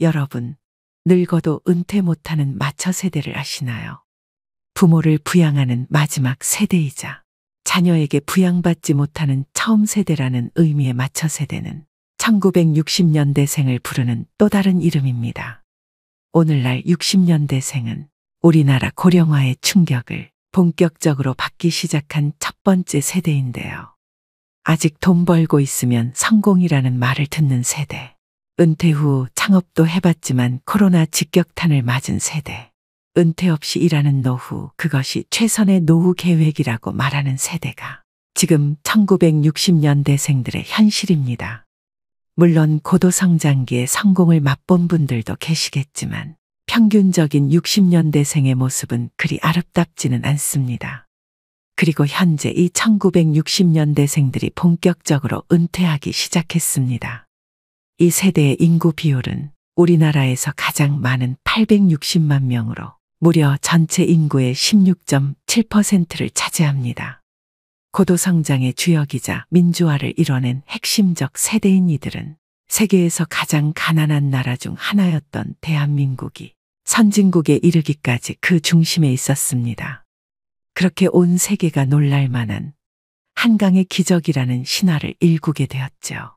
여러분, 늙어도 은퇴 못하는 마처 세대를 아시나요? 부모를 부양하는 마지막 세대이자 자녀에게 부양받지 못하는 처음 세대라는 의미의 마처 세대는 1960년대생을 부르는 또 다른 이름입니다. 오늘날 60년대생은 우리나라 고령화의 충격을 본격적으로 받기 시작한 첫 번째 세대인데요. 아직 돈 벌고 있으면 성공이라는 말을 듣는 세대. 은퇴 후 창업도 해봤지만 코로나 직격탄을 맞은 세대. 은퇴 없이 일하는 노후, 그것이 최선의 노후 계획이라고 말하는 세대가 지금 1960년대생들의 현실입니다. 물론 고도성장기의 성공을 맛본 분들도 계시겠지만 평균적인 60년대생의 모습은 그리 아름답지는 않습니다. 그리고 현재 이 1960년대생들이 본격적으로 은퇴하기 시작했습니다. 이 세대의 인구 비율은 우리나라에서 가장 많은 860만 명으로 무려 전체 인구의 16.7%를 차지합니다. 고도성장의 주역이자 민주화를 이뤄낸 핵심적 세대인 이들은 세계에서 가장 가난한 나라 중 하나였던 대한민국이 선진국에 이르기까지 그 중심에 있었습니다. 그렇게 온 세계가 놀랄 만한 한강의 기적이라는 신화를 일구게 되었죠.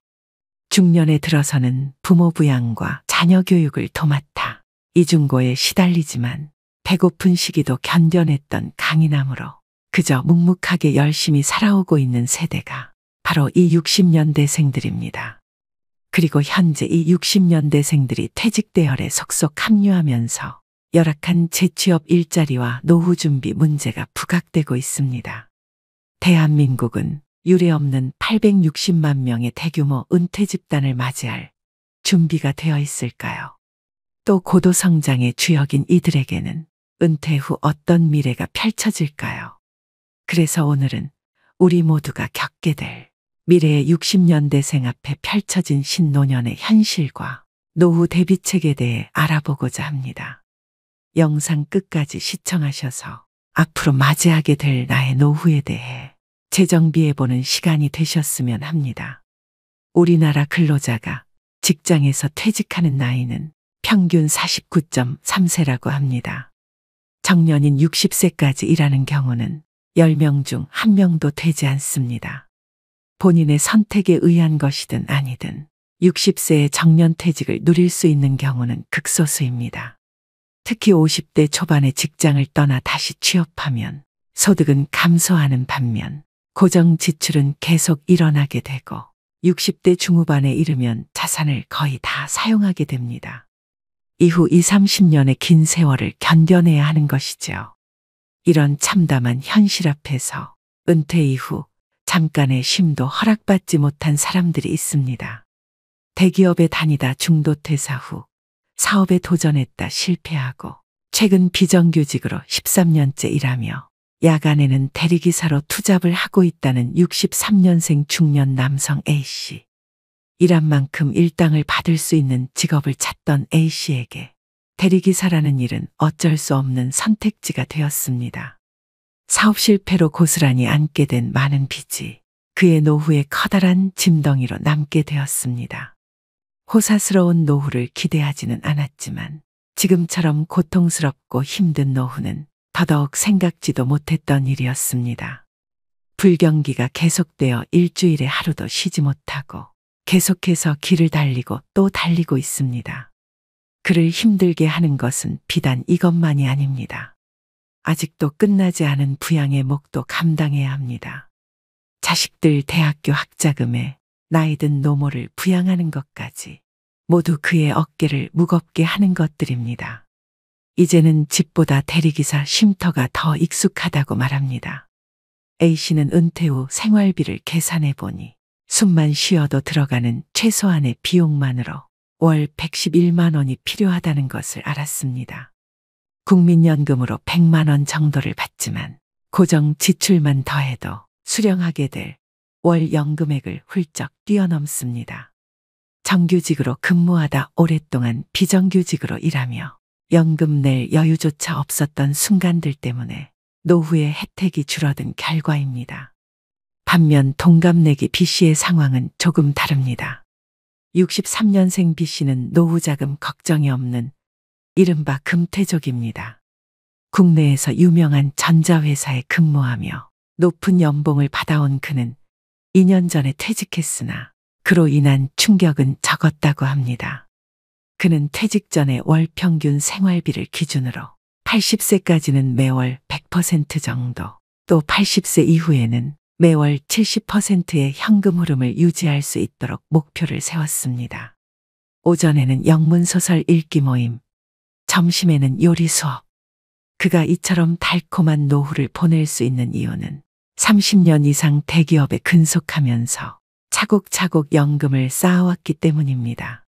중년에 들어서는 부모 부양과 자녀 교육을 도맡아 이중고에 시달리지만 배고픈 시기도 견뎌냈던 강인함으로 그저 묵묵하게 열심히 살아오고 있는 세대가 바로 이 60년대생들입니다. 그리고 현재 이 60년대생들이 퇴직대열에 속속 합류하면서 열악한 재취업 일자리와 노후 준비 문제가 부각되고 있습니다. 대한민국은 유례없는 860만 명의 대규모 은퇴 집단을 맞이할 준비가 되어 있을까요? 또 고도성장의 주역인 이들에게는 은퇴 후 어떤 미래가 펼쳐질까요? 그래서 오늘은 우리 모두가 겪게 될 미래의 60년대생 앞에 펼쳐진 신노년의 현실과 노후 대비책에 대해 알아보고자 합니다. 영상 끝까지 시청하셔서 앞으로 맞이하게 될 나의 노후에 대해 재정비해보는 시간이 되셨으면 합니다. 우리나라 근로자가 직장에서 퇴직하는 나이는 평균 49.3세라고 합니다. 정년인 60세까지 일하는 경우는 10명 중 1명도 되지 않습니다. 본인의 선택에 의한 것이든 아니든 60세의 정년퇴직을 누릴 수 있는 경우는 극소수입니다. 특히 50대 초반에 직장을 떠나 다시 취업하면 소득은 감소하는 반면 고정 지출은 계속 일어나게 되고 60대 중후반에 이르면 자산을 거의 다 사용하게 됩니다. 이후 20, 30년의 긴 세월을 견뎌내야 하는 것이죠. 이런 참담한 현실 앞에서 은퇴 이후 잠깐의 쉼도 허락받지 못한 사람들이 있습니다. 대기업에 다니다 중도 퇴사 후 사업에 도전했다 실패하고 최근 비정규직으로 13년째 일하며 야간에는 대리기사로 투잡을 하고 있다는 63년생 중년 남성 A씨. 일한 만큼 일당을 받을 수 있는 직업을 찾던 A씨에게 대리기사라는 일은 어쩔 수 없는 선택지가 되었습니다. 사업 실패로 고스란히 안게 된 많은 빚이 그의 노후에 커다란 짐덩이로 남게 되었습니다. 호사스러운 노후를 기대하지는 않았지만 지금처럼 고통스럽고 힘든 노후는 더더욱 생각지도 못했던 일이었습니다. 불경기가 계속되어 일주일에 하루도 쉬지 못하고 계속해서 길을 달리고 또 달리고 있습니다. 그를 힘들게 하는 것은 비단 이것만이 아닙니다. 아직도 끝나지 않은 부양의 몫도 감당해야 합니다. 자식들 대학교 학자금에 나이든 노모를 부양하는 것까지 모두 그의 어깨를 무겁게 하는 것들입니다. 이제는 집보다 대리기사 쉼터가 더 익숙하다고 말합니다. A씨는 은퇴 후 생활비를 계산해 보니 숨만 쉬어도 들어가는 최소한의 비용만으로 월 111만 원이 필요하다는 것을 알았습니다. 국민연금으로 100만 원 정도를 받지만 고정 지출만 더해도 수령하게 될 월 연금액을 훌쩍 뛰어넘습니다. 정규직으로 근무하다 오랫동안 비정규직으로 일하며 연금 낼 여유조차 없었던 순간들 때문에 노후의 혜택이 줄어든 결과입니다. 반면 동갑내기 B씨의 상황은 조금 다릅니다. 63년생 B씨는 노후자금 걱정이 없는 이른바 금태족입니다. 국내에서 유명한 전자회사에 근무하며 높은 연봉을 받아온 그는 2년 전에 퇴직했으나 그로 인한 충격은 적었다고 합니다. 그는 퇴직 전에 월 평균 생활비를 기준으로 80세까지는 매월 100% 정도, 또 80세 이후에는 매월 70%의 현금 흐름을 유지할 수 있도록 목표를 세웠습니다. 오전에는 영문소설 읽기 모임, 점심에는 요리 수업. 그가 이처럼 달콤한 노후를 보낼 수 있는 이유는 30년 이상 대기업에 근속하면서 차곡차곡 연금을 쌓아왔기 때문입니다.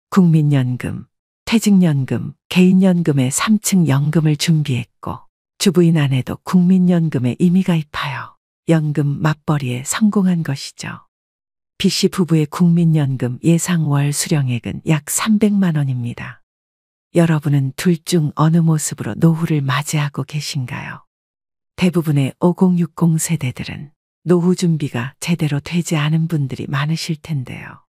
국민연금, 퇴직연금, 개인연금의 3층 연금을 준비했고 주부인 아내도 국민연금에 이미 가입하여 연금 맞벌이에 성공한 것이죠. B씨 부부의 국민연금 예상 월 수령액은 약 300만 원입니다. 여러분은 둘 중 어느 모습으로 노후를 맞이하고 계신가요? 대부분의 5060 세대들은 노후 준비가 제대로 되지 않은 분들이 많으실 텐데요.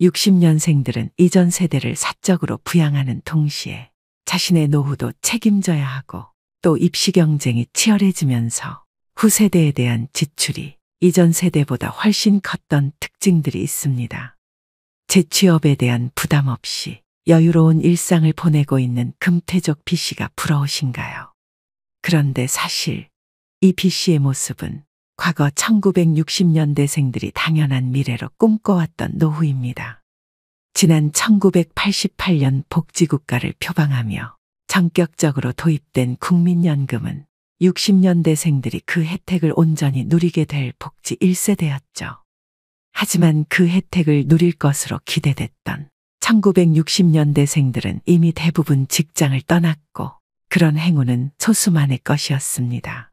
60년생들은 이전 세대를 사적으로 부양하는 동시에 자신의 노후도 책임져야 하고 또 입시 경쟁이 치열해지면서 후세대에 대한 지출이 이전 세대보다 훨씬 컸던 특징들이 있습니다. 재취업에 대한 부담 없이 여유로운 일상을 보내고 있는 금태족 B씨가 부러우신가요? 그런데 사실 이 B씨의 모습은 과거 1960년대생들이 당연한 미래로 꿈꿔왔던 노후입니다. 지난 1988년 복지국가를 표방하며 전격적으로 도입된 국민연금은 60년대생들이 그 혜택을 온전히 누리게 될 복지 1세대였죠. 하지만 그 혜택을 누릴 것으로 기대됐던 1960년대생들은 이미 대부분 직장을 떠났고 그런 행운은 소수만의 것이었습니다.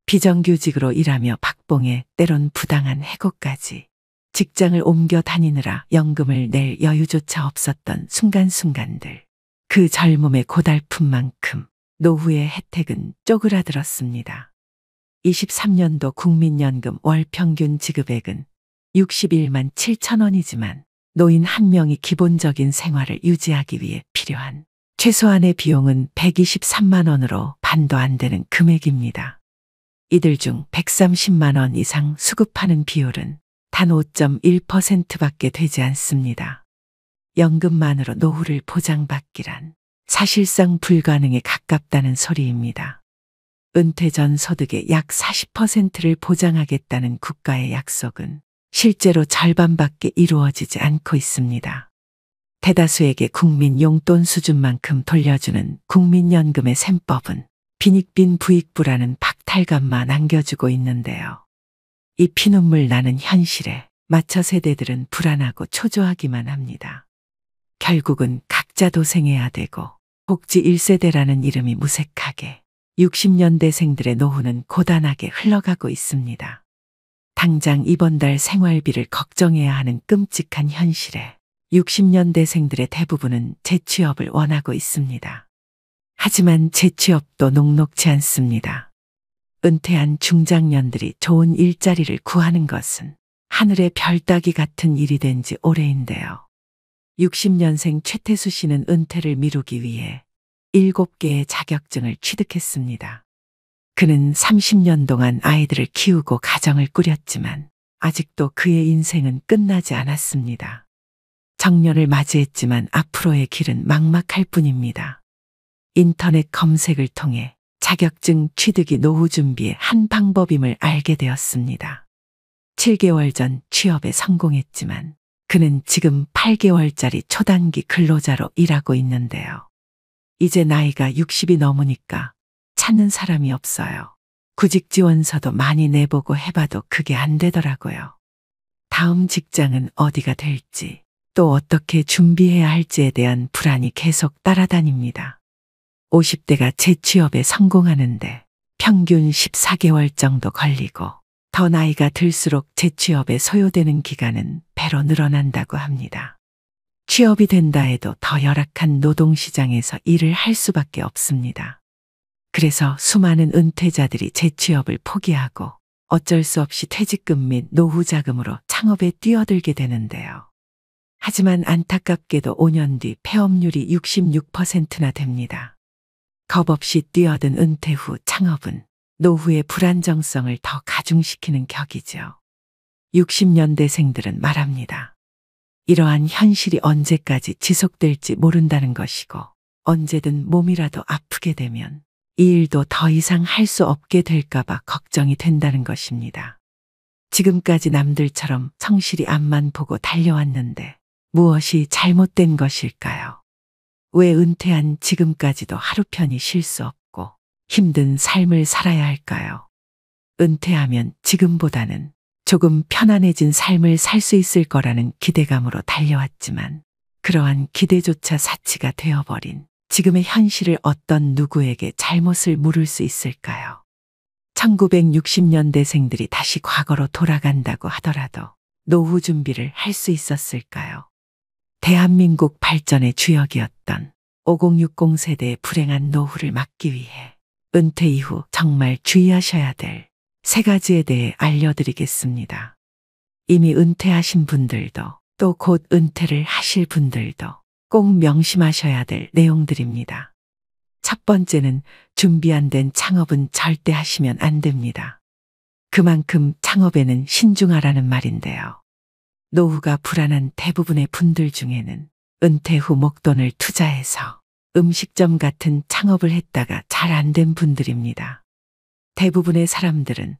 비정규직으로 일하며 박봉에 때론 부당한 해고까지 직장을 옮겨 다니느라 연금을 낼 여유조차 없었던 순간순간들. 그 젊음의 고달픔만큼 노후의 혜택은 쪼그라들었습니다. 23년도 국민연금 월 평균 지급액은 61만 7천 원이지만 노인 한 명이 기본적인 생활을 유지하기 위해 필요한 최소한의 비용은 123만 원으로 반도 안 되는 금액입니다. 이들 중 130만 원 이상 수급하는 비율은 단 5.1%밖에 되지 않습니다. 연금만으로 노후를 보장받기란 사실상 불가능에 가깝다는 소리입니다. 은퇴 전 소득의 약 40%를 보장하겠다는 국가의 약속은 실제로 절반밖에 이루어지지 않고 있습니다. 대다수에게 국민 용돈 수준만큼 돌려주는 국민연금의 셈법은 빈익빈 부익부라는 박탈감만 안겨주고 있는데요. 이 피눈물 나는 현실에 맞춰 세대들은 불안하고 초조하기만 합니다. 결국은 각자 도생해야 되고 복지 1세대라는 이름이 무색하게 60년대생들의 노후는 고단하게 흘러가고 있습니다. 당장 이번 달 생활비를 걱정해야 하는 끔찍한 현실에 60년대생들의 대부분은 재취업을 원하고 있습니다. 하지만 재취업도 녹록지 않습니다. 은퇴한 중장년들이 좋은 일자리를 구하는 것은 하늘의 별 따기 같은 일이 된 지 오래인데요. 60년생 최태수 씨는 은퇴를 미루기 위해 7개의 자격증을 취득했습니다. 그는 30년 동안 아이들을 키우고 가정을 꾸렸지만 아직도 그의 인생은 끝나지 않았습니다. 정년을 맞이했지만 앞으로의 길은 막막할 뿐입니다. 인터넷 검색을 통해 자격증 취득이 노후 준비의 한 방법임을 알게 되었습니다. 7개월 전 취업에 성공했지만 그는 지금 8개월짜리 초단기 근로자로 일하고 있는데요. 이제 나이가 60이 넘으니까 찾는 사람이 없어요. 구직 지원서도 많이 내보고 해봐도 그게 안 되더라고요. 다음 직장은 어디가 될지 또 어떻게 준비해야 할지에 대한 불안이 계속 따라다닙니다. 50대가 재취업에 성공하는데 평균 14개월 정도 걸리고 더 나이가 들수록 재취업에 소요되는 기간은 배로 늘어난다고 합니다. 취업이 된다 해도 더 열악한 노동시장에서 일을 할 수밖에 없습니다. 그래서 수많은 은퇴자들이 재취업을 포기하고 어쩔 수 없이 퇴직금 및 노후 자금으로 창업에 뛰어들게 되는데요. 하지만 안타깝게도 5년 뒤 폐업률이 66%나 됩니다. 겁없이 뛰어든 은퇴 후 창업은 노후의 불안정성을 더 가중시키는 격이죠. 60년대생들은 말합니다. 이러한 현실이 언제까지 지속될지 모른다는 것이고 언제든 몸이라도 아프게 되면 이 일도 더 이상 할 수 없게 될까봐 걱정이 된다는 것입니다. 지금까지 남들처럼 성실히 앞만 보고 달려왔는데 무엇이 잘못된 것일까요? 왜 은퇴한 지금까지도 하루 편히 쉴 수 없고 힘든 삶을 살아야 할까요? 은퇴하면 지금보다는 조금 편안해진 삶을 살 수 있을 거라는 기대감으로 달려왔지만 그러한 기대조차 사치가 되어버린 지금의 현실을 어떤 누구에게 잘못을 물을 수 있을까요? 1960년대생들이 다시 과거로 돌아간다고 하더라도 노후 준비를 할 수 있었을까요? 대한민국 발전의 주역이었던 5060 세대의 불행한 노후를 막기 위해 은퇴 이후 정말 주의하셔야 될 3가지에 대해 알려드리겠습니다. 이미 은퇴하신 분들도 또 곧 은퇴를 하실 분들도 꼭 명심하셔야 될 내용들입니다. 첫 번째는 준비 안 된 창업은 절대 하시면 안 됩니다. 그만큼 창업에는 신중하라는 말인데요. 노후가 불안한 대부분의 분들 중에는 은퇴 후 목돈을 투자해서 음식점 같은 창업을 했다가 잘 안 된 분들입니다. 대부분의 사람들은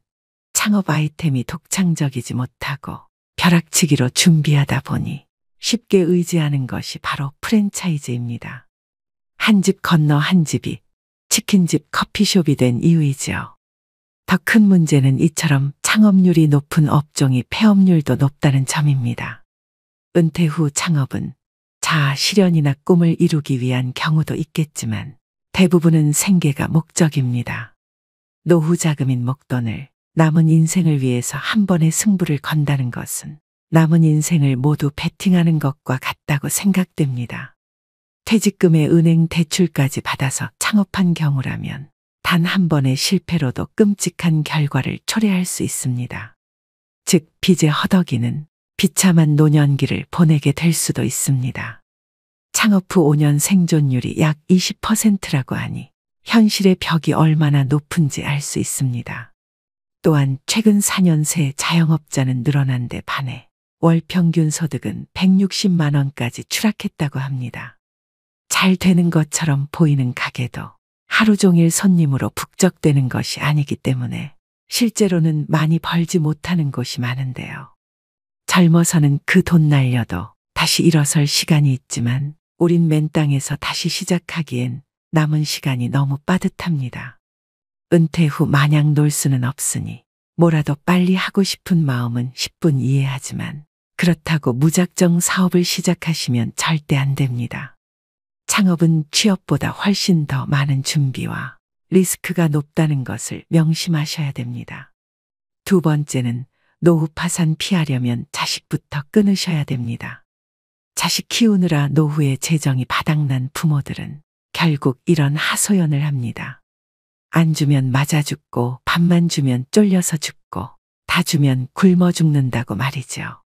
창업 아이템이 독창적이지 못하고 벼락치기로 준비하다 보니 쉽게 의지하는 것이 바로 프랜차이즈입니다. 한 집 건너 한 집이 치킨집 커피숍이 된 이유이지요. 더 큰 문제는 이처럼 창업률이 높은 업종이 폐업률도 높다는 점입니다. 은퇴 후 창업은 자아 실현이나 꿈을 이루기 위한 경우도 있겠지만 대부분은 생계가 목적입니다. 노후 자금인 목돈을 남은 인생을 위해서 한 번에 승부를 건다는 것은 남은 인생을 모두 베팅하는 것과 같다고 생각됩니다. 퇴직금에 은행 대출까지 받아서 창업한 경우라면 단 한 번의 실패로도 끔찍한 결과를 초래할 수 있습니다. 즉 빚의 허덕이는 비참한 노년기를 보내게 될 수도 있습니다. 창업 후 5년 생존율이 약 20%라고 하니 현실의 벽이 얼마나 높은지 알 수 있습니다. 또한 최근 4년 새 자영업자는 늘어난 데 반해 월 평균 소득은 160만 원까지 추락했다고 합니다. 잘 되는 것처럼 보이는 가게도 하루 종일 손님으로 북적대는 것이 아니기 때문에 실제로는 많이 벌지 못하는 곳이 많은데요. 젊어서는 그 돈 날려도 다시 일어설 시간이 있지만 우린 맨 땅에서 다시 시작하기엔 남은 시간이 너무 빠듯합니다. 은퇴 후 마냥 놀 수는 없으니 뭐라도 빨리 하고 싶은 마음은 10분 이해하지만 그렇다고 무작정 사업을 시작하시면 절대 안 됩니다. 창업은 취업보다 훨씬 더 많은 준비와 리스크가 높다는 것을 명심하셔야 됩니다. 두 번째는 노후 파산 피하려면 자식부터 끊으셔야 됩니다. 자식 키우느라 노후에 재정이 바닥난 부모들은 결국 이런 하소연을 합니다. 안 주면 맞아 죽고 밥만 주면 쫄려서 죽고 다 주면 굶어 죽는다고 말이죠.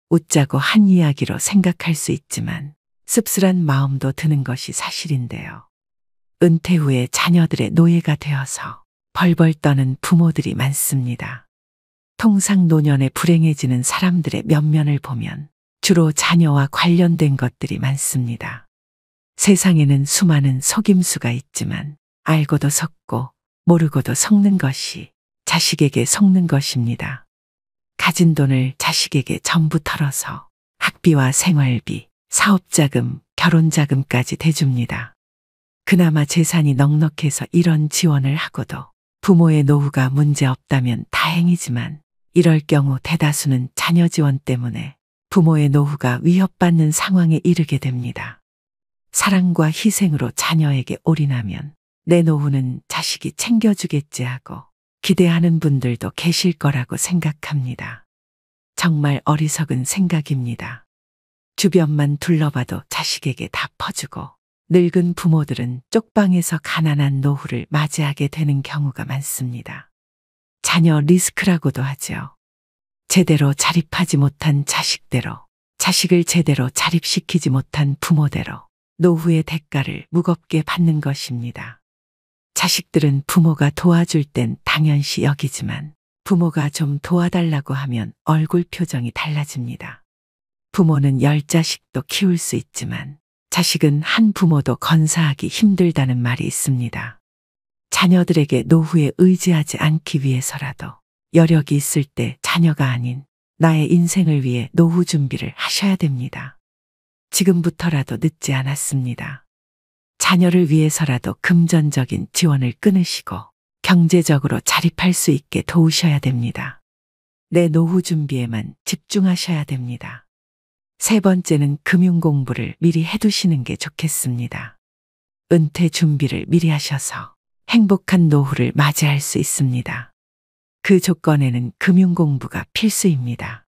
웃자고 한 이야기로 생각할 수 있지만 씁쓸한 마음도 드는 것이 사실인데요. 은퇴 후에 자녀들의 노예가 되어서 벌벌 떠는 부모들이 많습니다. 통상 노년에 불행해지는 사람들의 면면을 보면 주로 자녀와 관련된 것들이 많습니다. 세상에는 수많은 속임수가 있지만 알고도 속고 모르고도 속는 것이 자식에게 속는 것입니다. 가진 돈을 자식에게 전부 털어서 학비와 생활비, 사업자금, 결혼자금까지 대줍니다. 그나마 재산이 넉넉해서 이런 지원을 하고도 부모의 노후가 문제없다면 다행이지만 이럴 경우 대다수는 자녀 지원 때문에 부모의 노후가 위협받는 상황에 이르게 됩니다. 사랑과 희생으로 자녀에게 올인하면 내 노후는 자식이 챙겨주겠지 하고 기대하는 분들도 계실 거라고 생각합니다. 정말 어리석은 생각입니다. 주변만 둘러봐도 자식에게 다 퍼주고 늙은 부모들은 쪽방에서 가난한 노후를 맞이하게 되는 경우가 많습니다. 자녀 리스크라고도 하죠. 제대로 자립하지 못한 자식대로 자식을 제대로 자립시키지 못한 부모대로 노후의 대가를 무겁게 받는 것입니다. 자식들은 부모가 도와줄 땐 당연시 여기지만 부모가 좀 도와달라고 하면 얼굴 표정이 달라집니다. 부모는 10자식도 키울 수 있지만 자식은 한 부모도 건사하기 힘들다는 말이 있습니다. 자녀들에게 노후에 의지하지 않기 위해서라도 여력이 있을 때 자녀가 아닌 나의 인생을 위해 노후 준비를 하셔야 됩니다. 지금부터라도 늦지 않았습니다. 자녀를 위해서라도 금전적인 지원을 끊으시고 경제적으로 자립할 수 있게 도우셔야 됩니다. 내 노후 준비에만 집중하셔야 됩니다. 세 번째는 금융 공부를 미리 해두시는 게 좋겠습니다. 은퇴 준비를 미리 하셔서 행복한 노후를 맞이할 수 있습니다. 그 조건에는 금융 공부가 필수입니다.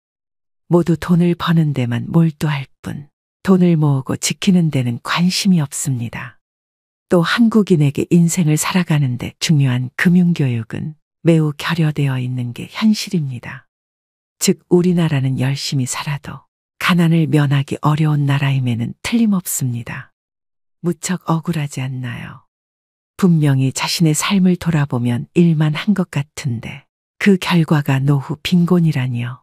모두 돈을 버는 데만 몰두할 뿐 돈을 모으고 지키는 데는 관심이 없습니다. 또 한국인에게 인생을 살아가는데 중요한 금융교육은 매우 결여되어 있는 게 현실입니다. 즉 우리나라는 열심히 살아도 가난을 면하기 어려운 나라임에는 틀림없습니다. 무척 억울하지 않나요? 분명히 자신의 삶을 돌아보면 일만 한 것 같은데 그 결과가 노후 빈곤이라니요.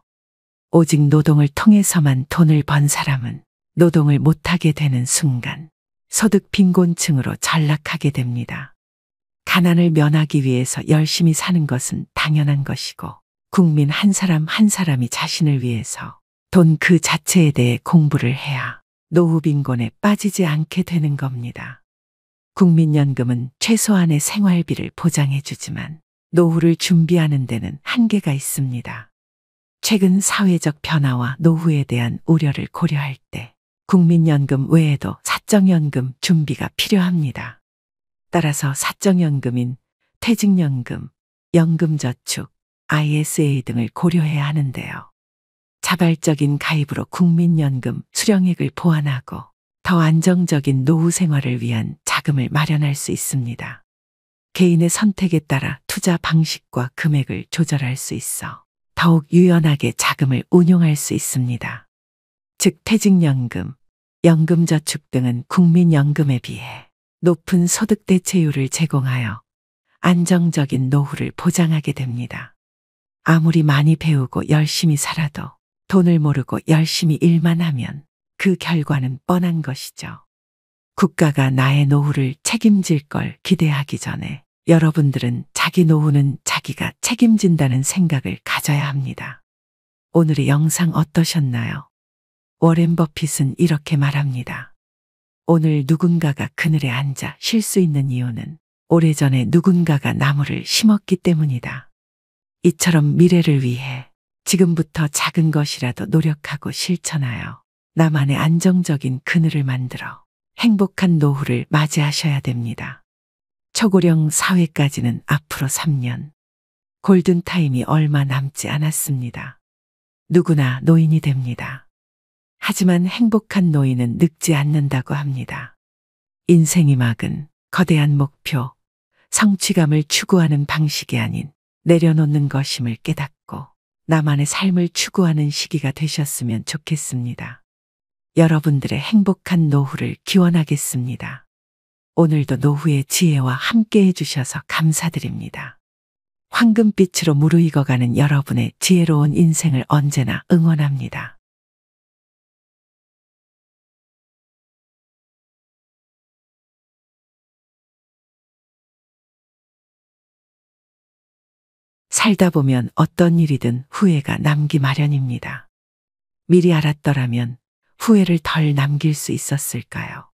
오직 노동을 통해서만 돈을 번 사람은 노동을 못하게 되는 순간 소득 빈곤층으로 전락하게 됩니다. 가난을 면하기 위해서 열심히 사는 것은 당연한 것이고 국민 한 사람 한 사람이 자신을 위해서 돈 그 자체에 대해 공부를 해야 노후 빈곤에 빠지지 않게 되는 겁니다. 국민연금은 최소한의 생활비를 보장해주지만 노후를 준비하는 데는 한계가 있습니다. 최근 사회적 변화와 노후에 대한 우려를 고려할 때 국민연금 외에도 사적연금 준비가 필요합니다. 따라서 사적연금인 퇴직연금, 연금저축, ISA 등을 고려해야 하는데요. 자발적인 가입으로 국민연금 수령액을 보완하고 더 안정적인 노후 생활을 위한 자금을 마련할 수 있습니다. 개인의 선택에 따라 투자 방식과 금액을 조절할 수 있어 더욱 유연하게 자금을 운용할 수 있습니다. 즉 퇴직연금, 연금저축 등은 국민연금에 비해 높은 소득 대체율을 제공하여 안정적인 노후를 보장하게 됩니다. 아무리 많이 배우고 열심히 살아도 돈을 모르고 열심히 일만 하면 그 결과는 뻔한 것이죠. 국가가 나의 노후를 책임질 걸 기대하기 전에 여러분들은 자기 노후는 자기가 책임진다는 생각을 가져야 합니다. 오늘의 영상 어떠셨나요? 워렌 버핏은 이렇게 말합니다. 오늘 누군가가 그늘에 앉아 쉴 수 있는 이유는 오래전에 누군가가 나무를 심었기 때문이다. 이처럼 미래를 위해 지금부터 작은 것이라도 노력하고 실천하여 나만의 안정적인 그늘을 만들어 행복한 노후를 맞이하셔야 됩니다. 초고령 사회까지는 앞으로 3년. 골든타임이 얼마 남지 않았습니다. 누구나 노인이 됩니다. 하지만 행복한 노인은 늙지 않는다고 합니다. 인생이 막은 거대한 목표, 성취감을 추구하는 방식이 아닌 내려놓는 것임을 깨닫고 나만의 삶을 추구하는 시기가 되셨으면 좋겠습니다. 여러분들의 행복한 노후를 기원하겠습니다. 오늘도 노후의 지혜와 함께 해주셔서 감사드립니다. 황금빛으로 무르익어가는 여러분의 지혜로운 인생을 언제나 응원합니다. 살다 보면 어떤 일이든 후회가 남기 마련입니다. 미리 알았더라면 후회를 덜 남길 수 있었을까요?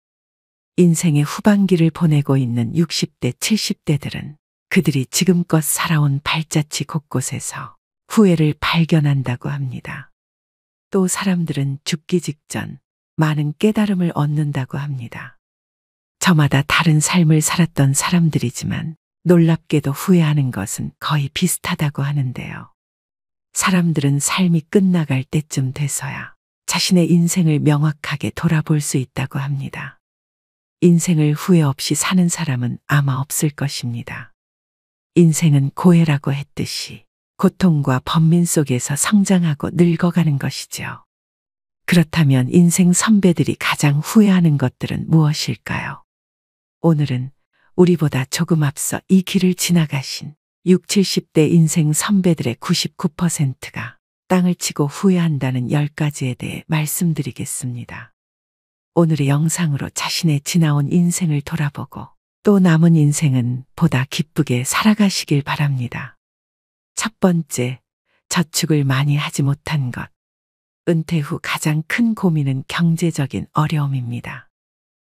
인생의 후반기를 보내고 있는 60대, 70대들은 그들이 지금껏 살아온 발자취 곳곳에서 후회를 발견한다고 합니다. 또 사람들은 죽기 직전 많은 깨달음을 얻는다고 합니다. 저마다 다른 삶을 살았던 사람들이지만 놀랍게도 후회하는 것은 거의 비슷하다고 하는데요. 사람들은 삶이 끝나갈 때쯤 돼서야 자신의 인생을 명확하게 돌아볼 수 있다고 합니다. 인생을 후회 없이 사는 사람은 아마 없을 것입니다. 인생은 고해라고 했듯이 고통과 번민 속에서 성장하고 늙어가는 것이죠. 그렇다면 인생 선배들이 가장 후회하는 것들은 무엇일까요? 오늘은 우리보다 조금 앞서 이 길을 지나가신 6, 70대 인생 선배들의 99%가 땅을 치고 후회한다는 10가지에 대해 말씀드리겠습니다. 오늘의 영상으로 자신의 지나온 인생을 돌아보고 또 남은 인생은 보다 기쁘게 살아가시길 바랍니다. 첫 번째, 저축을 많이 하지 못한 것. 은퇴 후 가장 큰 고민은 경제적인 어려움입니다.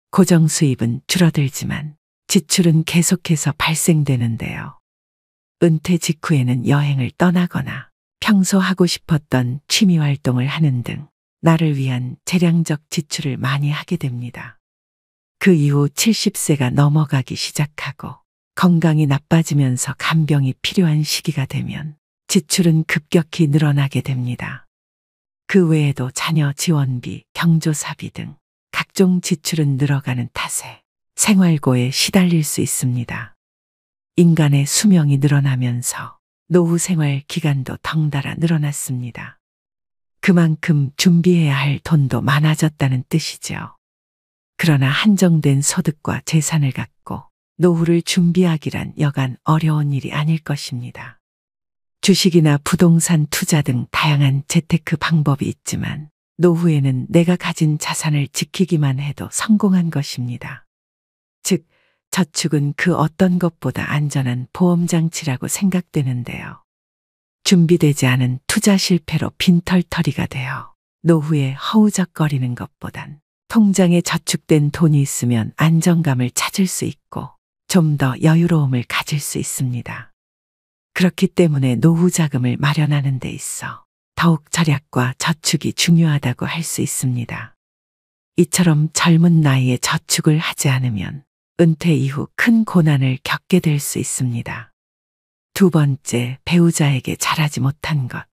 고정 수입은 줄어들지만 지출은 계속해서 발생되는데요. 은퇴 직후에는 여행을 떠나거나 평소 하고 싶었던 취미 활동을 하는 등 나를 위한 재량적 지출을 많이 하게 됩니다. 그 이후 70세가 넘어가기 시작하고 건강이 나빠지면서 간병이 필요한 시기가 되면 지출은 급격히 늘어나게 됩니다. 그 외에도 자녀 지원비, 경조사비 등 각종 지출은 늘어가는 탓에 생활고에 시달릴 수 있습니다. 인간의 수명이 늘어나면서 노후 생활 기간도 덩달아 늘어났습니다. 그만큼 준비해야 할 돈도 많아졌다는 뜻이죠. 그러나 한정된 소득과 재산을 갖고 노후를 준비하기란 여간 어려운 일이 아닐 것입니다. 주식이나 부동산 투자 등 다양한 재테크 방법이 있지만 노후에는 내가 가진 자산을 지키기만 해도 성공한 것입니다. 즉, 저축은 그 어떤 것보다 안전한 보험장치라고 생각되는데요. 준비되지 않은 투자 실패로 빈털터리가 되어 노후에 허우적거리는 것보단 통장에 저축된 돈이 있으면 안정감을 찾을 수 있고 좀 더 여유로움을 가질 수 있습니다. 그렇기 때문에 노후 자금을 마련하는 데 있어 더욱 절약과 저축이 중요하다고 할 수 있습니다. 이처럼 젊은 나이에 저축을 하지 않으면 은퇴 이후 큰 고난을 겪게 될 수 있습니다. 두 번째, 배우자에게 잘하지 못한 것.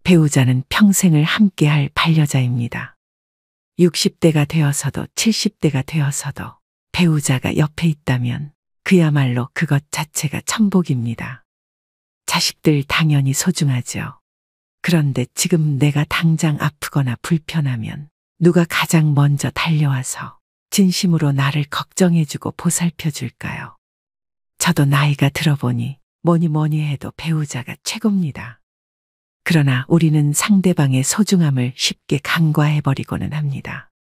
배우자는 평생을 함께할 반려자입니다. 60대가 되어서도 70대가 되어서도 배우자가 옆에 있다면 그야말로 그것 자체가 천복입니다. 자식들 당연히 소중하죠. 그런데 지금 내가 당장 아프거나 불편하면 누가 가장 먼저 달려와서 진심으로 나를 걱정해주고 보살펴줄까요? 저도 나이가 들어보니 뭐니 해도 배우자가 최고입니다. 그러나 우리는 상대방의 소중함을 쉽게 간과해버리고는 합니다.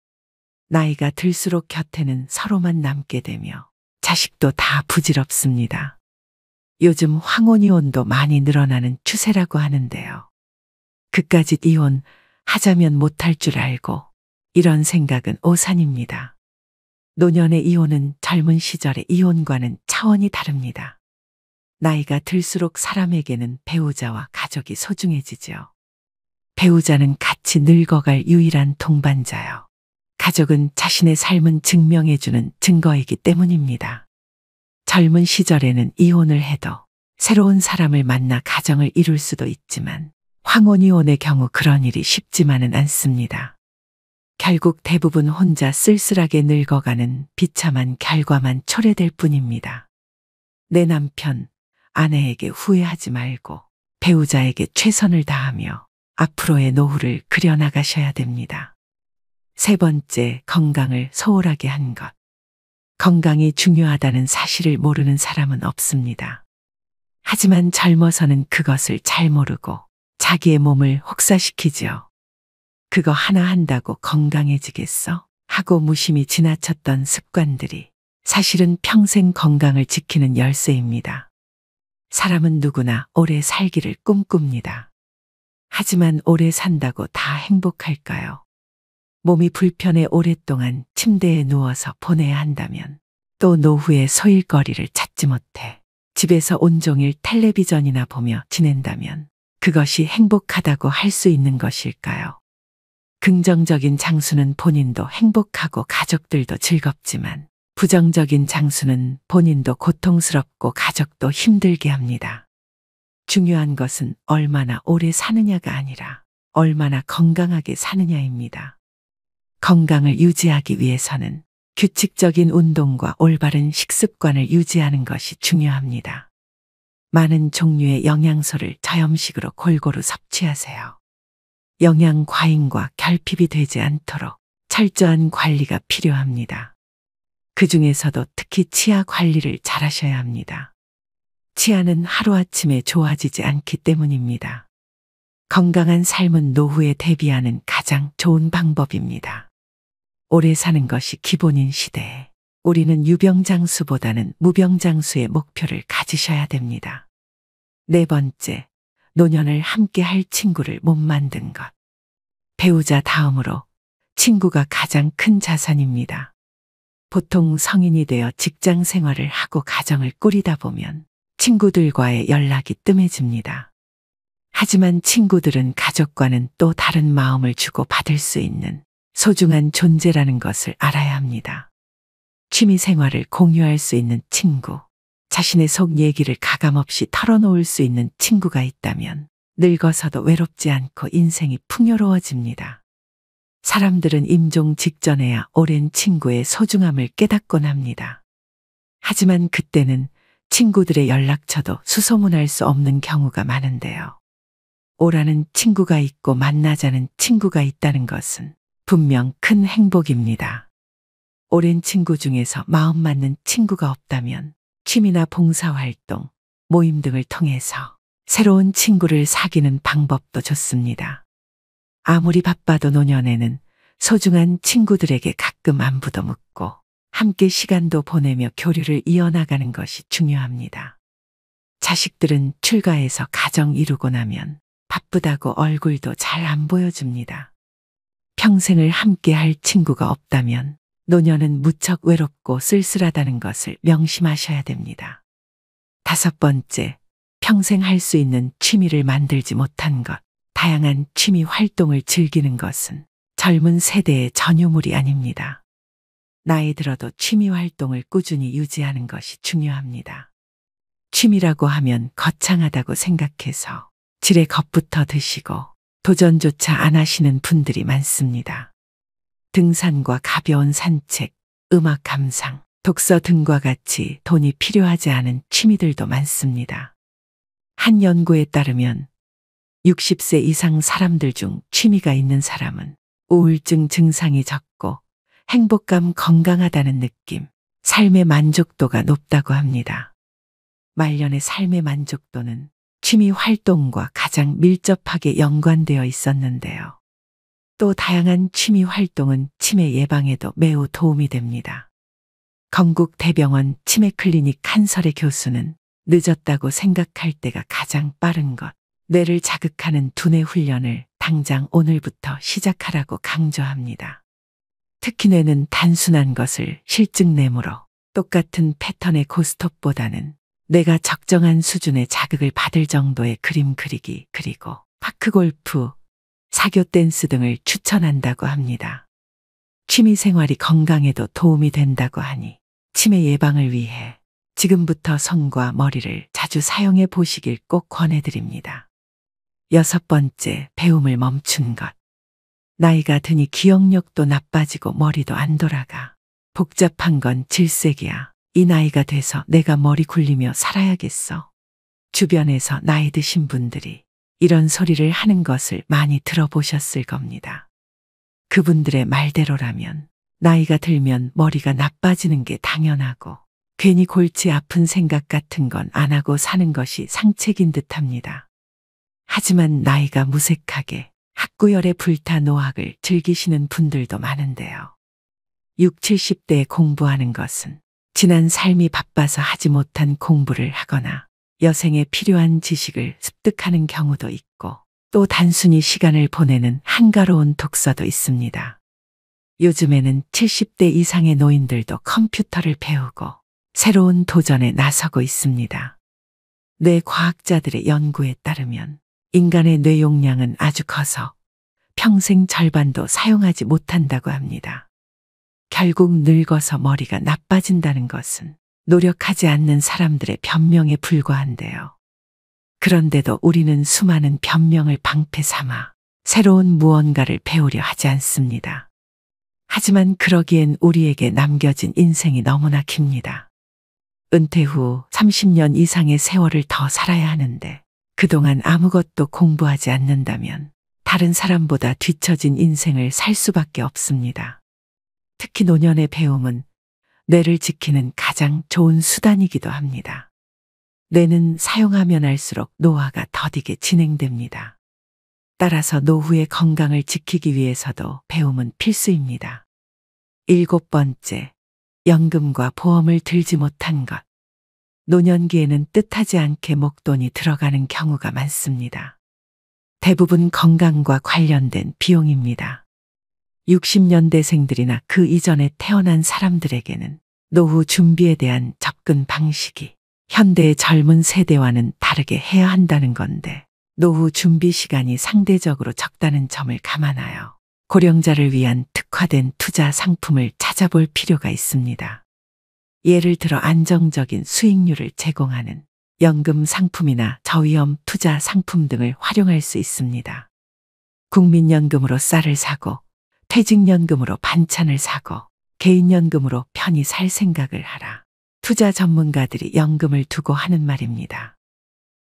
나이가 들수록 곁에는 서로만 남게 되며 자식도 다 부질없습니다. 요즘 황혼이혼도 많이 늘어나는 추세라고 하는데요. 그까짓 이혼 하자면 못할 줄 알고 이런 생각은 오산입니다. 노년의 이혼은 젊은 시절의 이혼과는 차원이 다릅니다. 나이가 들수록 사람에게는 배우자와 가족이 소중해지죠. 배우자는 같이 늙어갈 유일한 동반자요. 가족은 자신의 삶은 증명해주는 증거이기 때문입니다. 젊은 시절에는 이혼을 해도 새로운 사람을 만나 가정을 이룰 수도 있지만 황혼이혼의 경우 그런 일이 쉽지만은 않습니다. 결국 대부분 혼자 쓸쓸하게 늙어가는 비참한 결과만 초래될 뿐입니다. 내 남편, 아내에게 후회하지 말고 배우자에게 최선을 다하며 앞으로의 노후를 그려나가셔야 됩니다. 세 번째, 건강을 소홀하게 한 것. 건강이 중요하다는 사실을 모르는 사람은 없습니다. 하지만 젊어서는 그것을 잘 모르고 자기의 몸을 혹사시키지요. 그거 하나 한다고 건강해지겠어? 하고 무심히 지나쳤던 습관들이 사실은 평생 건강을 지키는 열쇠입니다. 사람은 누구나 오래 살기를 꿈꿉니다. 하지만 오래 산다고 다 행복할까요? 몸이 불편해 오랫동안 침대에 누워서 보내야 한다면 또 노후에 소일거리를 찾지 못해 집에서 온종일 텔레비전이나 보며 지낸다면 그것이 행복하다고 할 수 있는 것일까요? 긍정적인 장수는 본인도 행복하고 가족들도 즐겁지만 부정적인 장수는 본인도 고통스럽고 가족도 힘들게 합니다. 중요한 것은 얼마나 오래 사느냐가 아니라 얼마나 건강하게 사느냐입니다. 건강을 유지하기 위해서는 규칙적인 운동과 올바른 식습관을 유지하는 것이 중요합니다. 많은 종류의 영양소를 저염식으로 골고루 섭취하세요. 영양 과잉과 결핍이 되지 않도록 철저한 관리가 필요합니다. 그 중에서도 특히 치아 관리를 잘 하셔야 합니다. 치아는 하루아침에 좋아지지 않기 때문입니다. 건강한 삶은 노후에 대비하는 가장 좋은 방법입니다. 오래 사는 것이 기본인 시대에 우리는 유병장수보다는 무병장수의 목표를 가지셔야 됩니다. 네 번째, 노년을 함께 할 친구를 못 만든 것. 배우자 다음으로 친구가 가장 큰 자산입니다. 보통 성인이 되어 직장 생활을 하고 가정을 꾸리다 보면 친구들과의 연락이 뜸해집니다. 하지만 친구들은 가족과는 또 다른 마음을 주고 받을 수 있는 소중한 존재라는 것을 알아야 합니다. 취미 생활을 공유할 수 있는 친구, 자신의 속 얘기를 가감없이 털어놓을 수 있는 친구가 있다면 늙어서도 외롭지 않고 인생이 풍요로워집니다. 사람들은 임종 직전에야 오랜 친구의 소중함을 깨닫곤 합니다. 하지만 그때는 친구들의 연락처도 수소문할 수 없는 경우가 많은데요. 오라는 친구가 있고 만나자는 친구가 있다는 것은 분명 큰 행복입니다. 오랜 친구 중에서 마음 맞는 친구가 없다면 취미나 봉사활동, 모임 등을 통해서 새로운 친구를 사귀는 방법도 좋습니다. 아무리 바빠도 노년에는 소중한 친구들에게 가끔 안부도 묻고 함께 시간도 보내며 교류를 이어나가는 것이 중요합니다. 자식들은 출가해서 가정 이루고 나면 바쁘다고 얼굴도 잘 안 보여줍니다. 평생을 함께 할 친구가 없다면 노년은 무척 외롭고 쓸쓸하다는 것을 명심하셔야 됩니다. 다섯 번째, 평생 할 수 있는 취미를 만들지 못한 것. 다양한 취미 활동을 즐기는 것은 젊은 세대의 전유물이 아닙니다. 나이 들어도 취미 활동을 꾸준히 유지하는 것이 중요합니다. 취미라고 하면 거창하다고 생각해서 지레 겁부터 드시고 도전조차 안 하시는 분들이 많습니다. 등산과 가벼운 산책, 음악 감상, 독서 등과 같이 돈이 필요하지 않은 취미들도 많습니다. 한 연구에 따르면 60세 이상 사람들 중 취미가 있는 사람은 우울증 증상이 적고 행복감 건강하다는 느낌, 삶의 만족도가 높다고 합니다. 말년의 삶의 만족도는 취미 활동과 가장 밀접하게 연관되어 있었는데요. 또 다양한 취미 활동은 치매 예방에도 매우 도움이 됩니다. 건국대병원 치매클리닉 한설의 교수는 늦었다고 생각할 때가 가장 빠른 것, 뇌를 자극하는 두뇌 훈련을 당장 오늘부터 시작하라고 강조합니다. 특히 뇌는 단순한 것을 실증내므로 똑같은 패턴의 고스톱보다는 뇌가 적정한 수준의 자극을 받을 정도의 그림 그리기 그리고 파크골프, 사교 댄스 등을 추천한다고 합니다. 취미 생활이 건강에도 도움이 된다고 하니 치매 예방을 위해 지금부터 손과 머리를 자주 사용해 보시길 꼭 권해드립니다. 여섯 번째, 배움을 멈춘 것. 나이가 드니 기억력도 나빠지고 머리도 안 돌아가. 복잡한 건 질색이야. 이 나이가 돼서 내가 머리 굴리며 살아야겠어. 주변에서 나이 드신 분들이 이런 소리를 하는 것을 많이 들어보셨을 겁니다. 그분들의 말대로라면 나이가 들면 머리가 나빠지는 게 당연하고 괜히 골치 아픈 생각 같은 건 안 하고 사는 것이 상책인 듯합니다. 하지만 나이가 무색하게 학구열에 불타 노학을 즐기시는 분들도 많은데요. 6, 70대에 공부하는 것은 지난 삶이 바빠서 하지 못한 공부를 하거나 여생에 필요한 지식을 습득하는 경우도 있고 또 단순히 시간을 보내는 한가로운 독서도 있습니다. 요즘에는 70대 이상의 노인들도 컴퓨터를 배우고 새로운 도전에 나서고 있습니다. 뇌과학자들의 연구에 따르면 인간의 뇌 용량은 아주 커서 평생 절반도 사용하지 못한다고 합니다. 결국 늙어서 머리가 나빠진다는 것은 노력하지 않는 사람들의 변명에 불과한데요. 그런데도 우리는 수많은 변명을 방패 삼아 새로운 무언가를 배우려 하지 않습니다. 하지만 그러기엔 우리에게 남겨진 인생이 너무나 깁니다. 은퇴 후 30년 이상의 세월을 더 살아야 하는데 그동안 아무것도 공부하지 않는다면 다른 사람보다 뒤처진 인생을 살 수밖에 없습니다. 특히 노년의 배움은 뇌를 지키는 가장 좋은 수단이기도 합니다. 뇌는 사용하면 할수록 노화가 더디게 진행됩니다. 따라서 노후의 건강을 지키기 위해서도 배움은 필수입니다. 7번째, 연금과 보험을 들지 못한 것. 노년기에는 뜻하지 않게 목돈이 들어가는 경우가 많습니다. 대부분 건강과 관련된 비용입니다. 60년대생들이나 그 이전에 태어난 사람들에게는 노후 준비에 대한 접근 방식이 현대의 젊은 세대와는 다르게 해야 한다는 건데, 노후 준비 시간이 상대적으로 적다는 점을 감안하여 고령자를 위한 특화된 투자 상품을 찾아볼 필요가 있습니다. 예를 들어 안정적인 수익률을 제공하는 연금 상품이나 저위험 투자 상품 등을 활용할 수 있습니다. 국민연금으로 쌀을 사고, 퇴직연금으로 반찬을 사고, 개인연금으로 편히 살 생각을 하라. 투자 전문가들이 연금을 두고 하는 말입니다.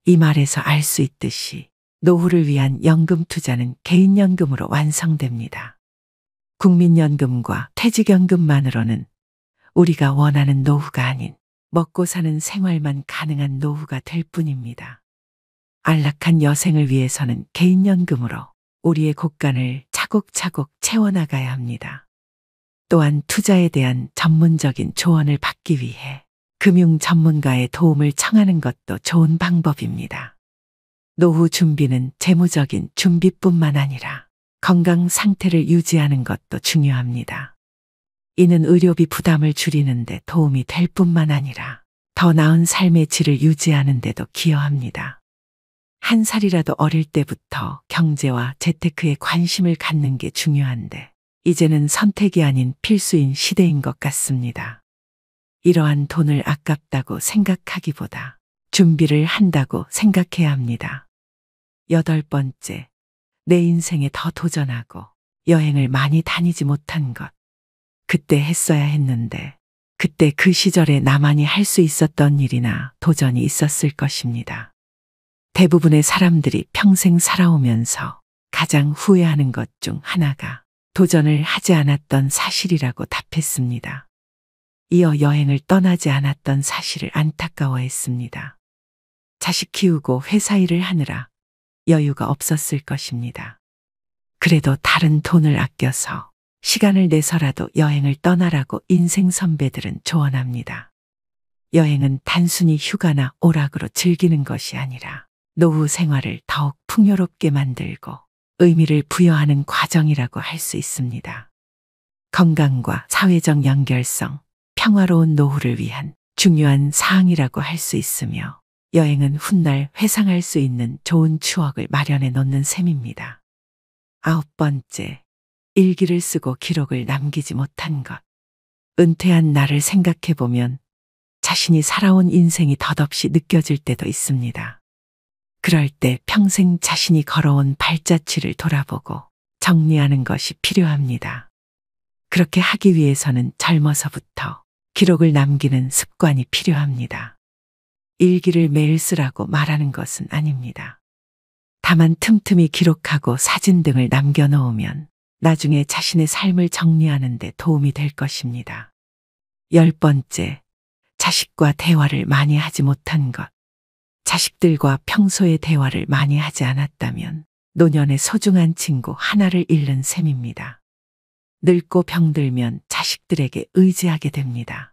이 말에서 알 수 있듯이 노후를 위한 연금 투자는 개인연금으로 완성됩니다. 국민연금과 퇴직연금만으로는 우리가 원하는 노후가 아닌 먹고 사는 생활만 가능한 노후가 될 뿐입니다. 안락한 여생을 위해서는 개인연금으로 우리의 곳간을 차곡차곡 채워나가야 합니다. 또한 투자에 대한 전문적인 조언을 받기 위해 금융 전문가의 도움을 청하는 것도 좋은 방법입니다. 노후 준비는 재무적인 준비뿐만 아니라 건강 상태를 유지하는 것도 중요합니다. 이는 의료비 부담을 줄이는 데 도움이 될 뿐만 아니라 더 나은 삶의 질을 유지하는 데도 기여합니다. 한 살이라도 어릴 때부터 경제와 재테크에 관심을 갖는 게 중요한데, 이제는 선택이 아닌 필수인 시대인 것 같습니다. 이러한 돈을 아깝다고 생각하기보다 준비를 한다고 생각해야 합니다. 8번째, 내 인생에 더 도전하고 여행을 많이 다니지 못한 것. 그때 했어야 했는데, 그때 그 시절에 나만이 할 수 있었던 일이나 도전이 있었을 것입니다. 대부분의 사람들이 평생 살아오면서 가장 후회하는 것 중 하나가 도전을 하지 않았던 사실이라고 답했습니다. 이어 여행을 떠나지 않았던 사실을 안타까워했습니다. 자식 키우고 회사 일을 하느라 여유가 없었을 것입니다. 그래도 다른 돈을 아껴서 시간을 내서라도 여행을 떠나라고 인생 선배들은 조언합니다. 여행은 단순히 휴가나 오락으로 즐기는 것이 아니라 노후 생활을 더욱 풍요롭게 만들고 의미를 부여하는 과정이라고 할 수 있습니다. 건강과 사회적 연결성, 평화로운 노후를 위한 중요한 사항이라고 할 수 있으며, 여행은 훗날 회상할 수 있는 좋은 추억을 마련해 놓는 셈입니다. 9번째, 일기를 쓰고 기록을 남기지 못한 것. 은퇴한 나를 생각해 보면 자신이 살아온 인생이 덧없이 느껴질 때도 있습니다. 그럴 때 평생 자신이 걸어온 발자취를 돌아보고 정리하는 것이 필요합니다. 그렇게 하기 위해서는 젊어서부터 기록을 남기는 습관이 필요합니다. 일기를 매일 쓰라고 말하는 것은 아닙니다. 다만 틈틈이 기록하고 사진 등을 남겨놓으면 나중에 자신의 삶을 정리하는 데 도움이 될 것입니다. 10번째, 자식과 대화를 많이 하지 못한 것. 자식들과 평소에 대화를 많이 하지 않았다면 노년의 소중한 친구 하나를 잃는 셈입니다. 늙고 병들면 자식들에게 의지하게 됩니다.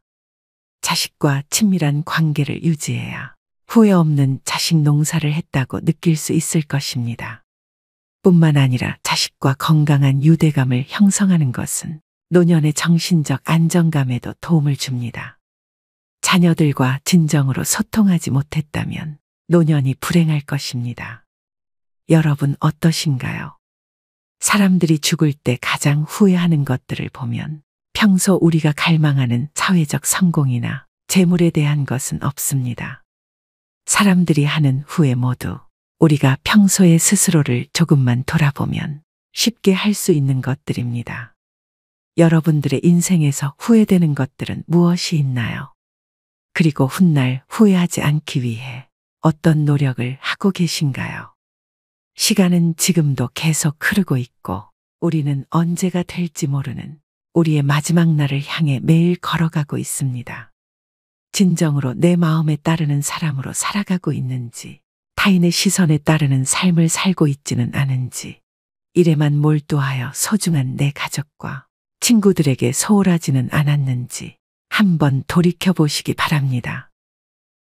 자식과 친밀한 관계를 유지해야 후회 없는 자식 농사를 했다고 느낄 수 있을 것입니다. 뿐만 아니라 자식과 건강한 유대감을 형성하는 것은 노년의 정신적 안정감에도 도움을 줍니다. 자녀들과 진정으로 소통하지 못했다면 노년이 불행할 것입니다. 여러분 어떠신가요? 사람들이 죽을 때 가장 후회하는 것들을 보면 평소 우리가 갈망하는 사회적 성공이나 재물에 대한 것은 없습니다. 사람들이 하는 후회 모두 우리가 평소에 스스로를 조금만 돌아보면 쉽게 할 수 있는 것들입니다. 여러분들의 인생에서 후회되는 것들은 무엇이 있나요? 그리고 훗날 후회하지 않기 위해 어떤 노력을 하고 계신가요? 시간은 지금도 계속 흐르고 있고 우리는 언제가 될지 모르는 우리의 마지막 날을 향해 매일 걸어가고 있습니다. 진정으로 내 마음에 따르는 사람으로 살아가고 있는지, 타인의 시선에 따르는 삶을 살고 있지는 않은지, 일에만 몰두하여 소중한 내 가족과 친구들에게 소홀하지는 않았는지 한번 돌이켜 보시기 바랍니다.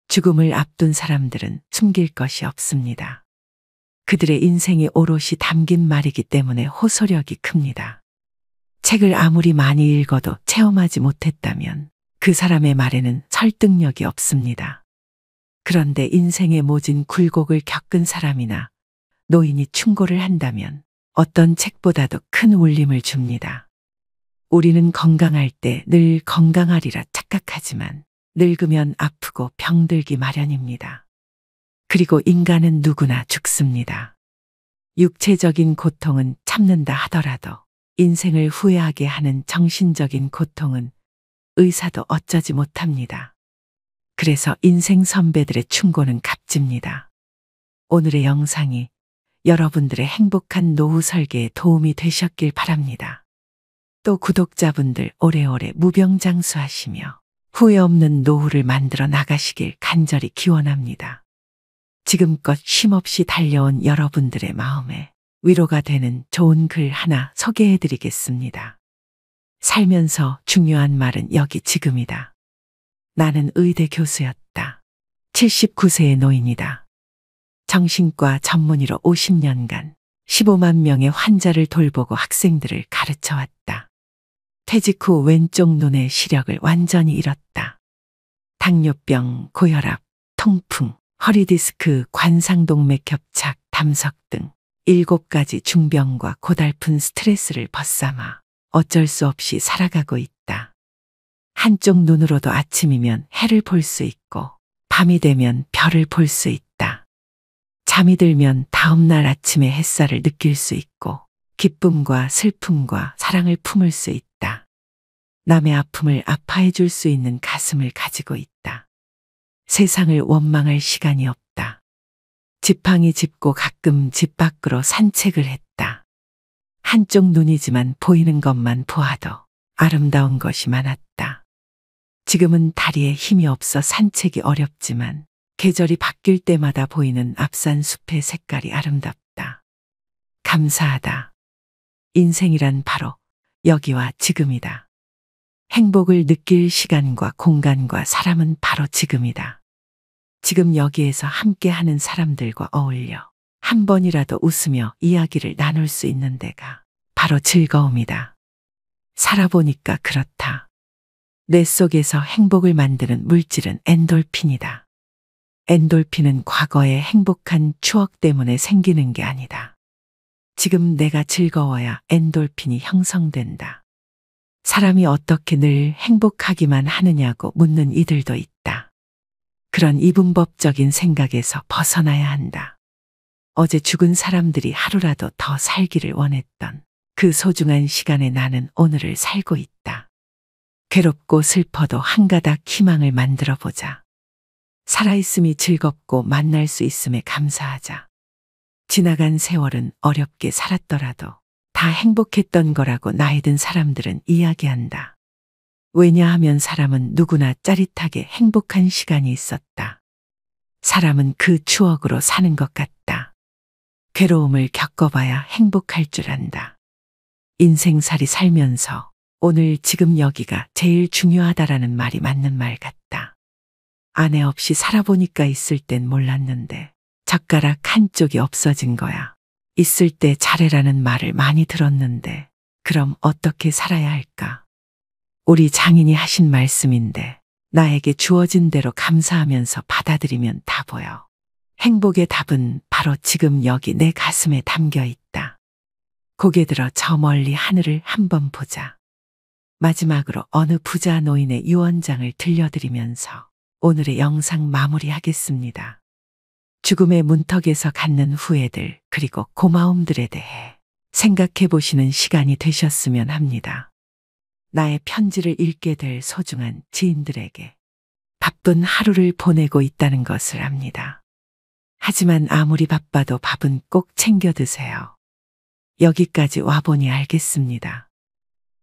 죽음을 앞둔 사람들은 숨길 것이 없습니다. 그들의 인생이 오롯이 담긴 말이기 때문에 호소력이 큽니다. 책을 아무리 많이 읽어도 체험하지 못했다면 그 사람의 말에는 설득력이 없습니다. 그런데 인생의 모진 굴곡을 겪은 사람이나 노인이 충고를 한다면 어떤 책보다도 큰 울림을 줍니다. 우리는 건강할 때 늘 건강하리라 착각하지만 늙으면 아프고 병들기 마련입니다. 그리고 인간은 누구나 죽습니다. 육체적인 고통은 참는다 하더라도 인생을 후회하게 하는 정신적인 고통은 의사도 어쩌지 못합니다. 그래서 인생 선배들의 충고는 값집니다. 오늘의 영상이 여러분들의 행복한 노후 설계에 도움이 되셨길 바랍니다. 또 구독자분들 오래오래 무병장수하시며 후회 없는 노후를 만들어 나가시길 간절히 기원합니다. 지금껏 쉼없이 달려온 여러분들의 마음에 위로가 되는 좋은 글 하나 소개해 드리겠습니다. 살면서 중요한 말은 여기 지금이다. 나는 의대 교수였다. 79세의 노인이다. 정신과 전문의로 50년간 15만 명의 환자를 돌보고 학생들을 가르쳐왔다. 퇴직 후 왼쪽 눈의 시력을 완전히 잃었다. 당뇨병, 고혈압, 통풍, 허리디스크, 관상동맥 협착, 담석 등 7가지 중병과 고달픈 스트레스를 벗삼아 어쩔 수 없이 살아가고 있다. 한쪽 눈으로도 아침이면 해를 볼 수 있고 밤이 되면 별을 볼 수 있다. 잠이 들면 다음날 아침에 햇살을 느낄 수 있고 기쁨과 슬픔과 사랑을 품을 수 있다. 남의 아픔을 아파해 줄 수 있는 가슴을 가지고 있다. 세상을 원망할 시간이 없다. 지팡이 짚고 가끔 집 밖으로 산책을 했다. 한쪽 눈이지만 보이는 것만 보아도 아름다운 것이 많았다. 지금은 다리에 힘이 없어 산책이 어렵지만 계절이 바뀔 때마다 보이는 앞산 숲의 색깔이 아름답다. 감사하다. 인생이란 바로 여기와 지금이다. 행복을 느낄 시간과 공간과 사람은 바로 지금이다. 지금 여기에서 함께 하는 사람들과 어울려 한 번이라도 웃으며 이야기를 나눌 수 있는 데가 바로 즐거움이다. 살아보니까 그렇다. 뇌 속에서 행복을 만드는 물질은 엔돌핀이다. 엔돌핀은 과거의 행복한 추억 때문에 생기는 게 아니다. 지금 내가 즐거워야 엔돌핀이 형성된다. 사람이 어떻게 늘 행복하기만 하느냐고 묻는 이들도 있다. 그런 이분법적인 생각에서 벗어나야 한다. 어제 죽은 사람들이 하루라도 더 살기를 원했던 그 소중한 시간에 나는 오늘을 살고 있다. 괴롭고 슬퍼도 한 가닥 희망을 만들어 보자. 살아있음이 즐겁고 만날 수 있음에 감사하자. 지나간 세월은 어렵게 살았더라도 다 행복했던 거라고 나이 든 사람들은 이야기한다. 왜냐하면 사람은 누구나 짜릿하게 행복한 시간이 있었다. 사람은 그 추억으로 사는 것 같다. 괴로움을 겪어봐야 행복할 줄 안다. 인생살이 살면서 오늘 지금 여기가 제일 중요하다라는 말이 맞는 말 같다. 아내 없이 살아보니까 있을 땐 몰랐는데 젓가락 한쪽이 없어진 거야. 있을 때 잘해라는 말을 많이 들었는데 그럼 어떻게 살아야 할까? 우리 장인이 하신 말씀인데 나에게 주어진 대로 감사하면서 받아들이면 다 보여. 행복의 답은 바로 지금 여기 내 가슴에 담겨 있다. 고개 들어 저 멀리 하늘을 한번 보자. 마지막으로 어느 부자 노인의 유언장을 들려드리면서 오늘의 영상 마무리하겠습니다. 죽음의 문턱에서 갖는 후회들 그리고 고마움들에 대해 생각해 보시는 시간이 되셨으면 합니다. 나의 편지를 읽게 될 소중한 지인들에게 바쁜 하루를 보내고 있다는 것을 압니다. 하지만 아무리 바빠도 밥은 꼭 챙겨 드세요. 여기까지 와보니 알겠습니다.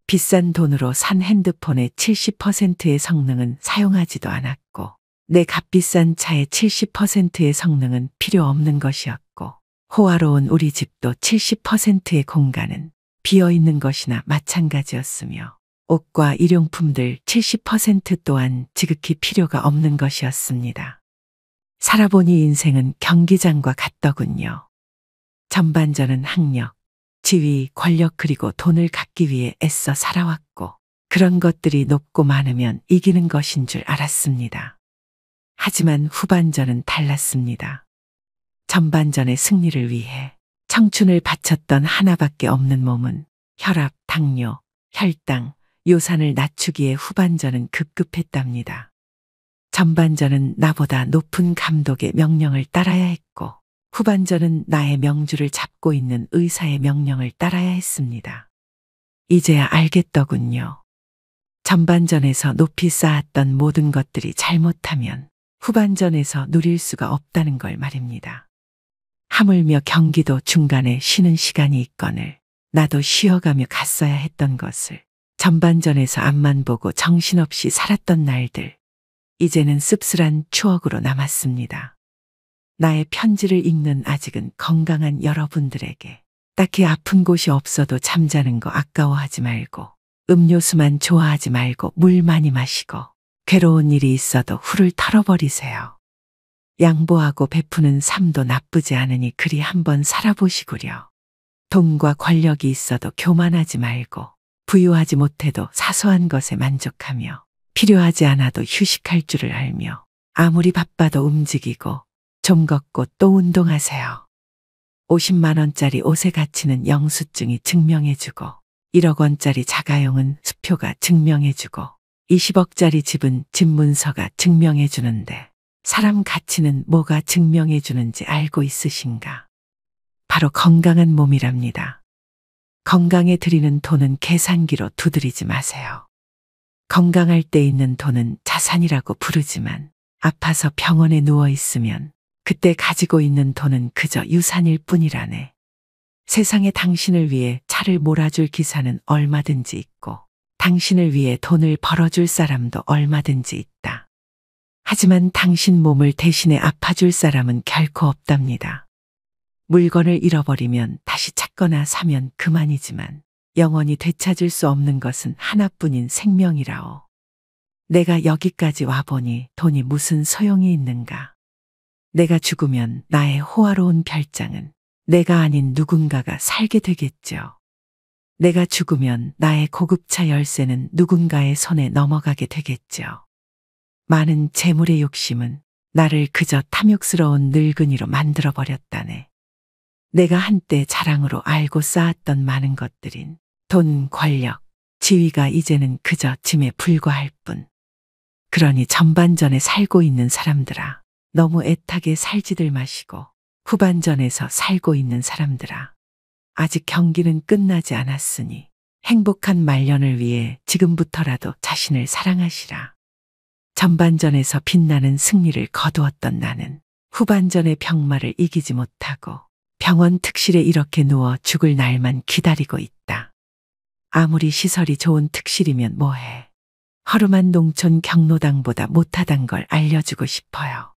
비싼 돈으로 산 핸드폰의 70%의 성능은 사용하지도 않았고, 내 값비싼 차의 70%의 성능은 필요 없는 것이었고, 호화로운 우리 집도 70%의 공간은 비어 있는 것이나 마찬가지였으며, 옷과 일용품들 70% 또한 지극히 필요가 없는 것이었습니다. 살아보니 인생은 경기장과 같더군요. 전반전은 학력, 지위, 권력 그리고 돈을 갖기 위해 애써 살아왔고 그런 것들이 높고 많으면 이기는 것인 줄 알았습니다. 하지만 후반전은 달랐습니다. 전반전의 승리를 위해 청춘을 바쳤던 하나밖에 없는 몸은 혈압, 당뇨, 혈당, 요산을 낮추기에 후반전은 급급했답니다. 전반전은 나보다 높은 감독의 명령을 따라야 했고 후반전은 나의 명주를 잡고 있는 의사의 명령을 따라야 했습니다. 이제야 알겠더군요. 전반전에서 높이 쌓았던 모든 것들이 잘못하면 후반전에서 누릴 수가 없다는 걸 말입니다. 하물며 경기도 중간에 쉬는 시간이 있거늘 나도 쉬어가며 갔어야 했던 것을 전반전에서 앞만 보고 정신없이 살았던 날들, 이제는 씁쓸한 추억으로 남았습니다. 나의 편지를 읽는 아직은 건강한 여러분들에게 딱히 아픈 곳이 없어도 잠자는 거 아까워하지 말고 음료수만 좋아하지 말고 물 많이 마시고 괴로운 일이 있어도 훌을 털어버리세요. 양보하고 베푸는 삶도 나쁘지 않으니 그리 한번 살아보시구려. 돈과 권력이 있어도 교만하지 말고 부유하지 못해도 사소한 것에 만족하며 필요하지 않아도 휴식할 줄을 알며 아무리 바빠도 움직이고 좀 걷고 또 운동하세요. 50만 원짜리 옷의 가치는 영수증이 증명해주고 1억 원짜리 자가용은 수표가 증명해주고 20억짜리 집은 집 문서가 증명해주는데 사람 가치는 뭐가 증명해주는지 알고 있으신가? 바로 건강한 몸이랍니다. 건강에 들이는 돈은 계산기로 두드리지 마세요. 건강할 때 있는 돈은 자산이라고 부르지만 아파서 병원에 누워 있으면 그때 가지고 있는 돈은 그저 유산일 뿐이라네. 세상에 당신을 위해 차를 몰아줄 기사는 얼마든지 있고 당신을 위해 돈을 벌어줄 사람도 얼마든지 있다. 하지만 당신 몸을 대신에 아파줄 사람은 결코 없답니다. 물건을 잃어버리면 다시 찾거나 사면 그만이지만 영원히 되찾을 수 없는 것은 하나뿐인 생명이라오. 내가 여기까지 와보니 돈이 무슨 소용이 있는가. 내가 죽으면 나의 호화로운 별장은 내가 아닌 누군가가 살게 되겠죠. 내가 죽으면 나의 고급차 열쇠는 누군가의 손에 넘어가게 되겠죠. 많은 재물의 욕심은 나를 그저 탐욕스러운 늙은이로 만들어버렸다네. 내가 한때 자랑으로 알고 쌓았던 많은 것들인 돈, 권력, 지위가 이제는 그저 짐에 불과할 뿐. 그러니 전반전에 살고 있는 사람들아, 너무 애타게 살지들 마시고 후반전에서 살고 있는 사람들아, 아직 경기는 끝나지 않았으니 행복한 말년을 위해 지금부터라도 자신을 사랑하시라. 전반전에서 빛나는 승리를 거두었던 나는 후반전의 병마를 이기지 못하고 병원 특실에 이렇게 누워 죽을 날만 기다리고 있다. 아무리 시설이 좋은 특실이면 뭐해. 허름한 농촌 경로당보다 못하단 걸 알려주고 싶어요.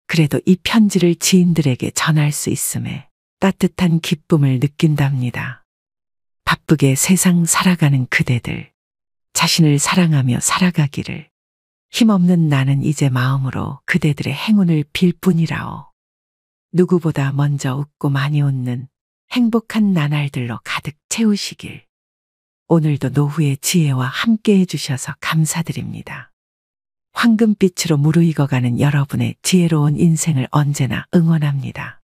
그래도 이 편지를 지인들에게 전할 수 있음에 따뜻한 기쁨을 느낀답니다. 바쁘게 세상 살아가는 그대들, 자신을 사랑하며 살아가기를. 힘없는 나는 이제 마음으로 그대들의 행운을 빌 뿐이라오. 누구보다 먼저 웃고 많이 웃는 행복한 나날들로 가득 채우시길. 오늘도 노후의 지혜와 함께 해주셔서 감사드립니다. 황금빛으로 무르익어가는 여러분의 지혜로운 인생을 언제나 응원합니다.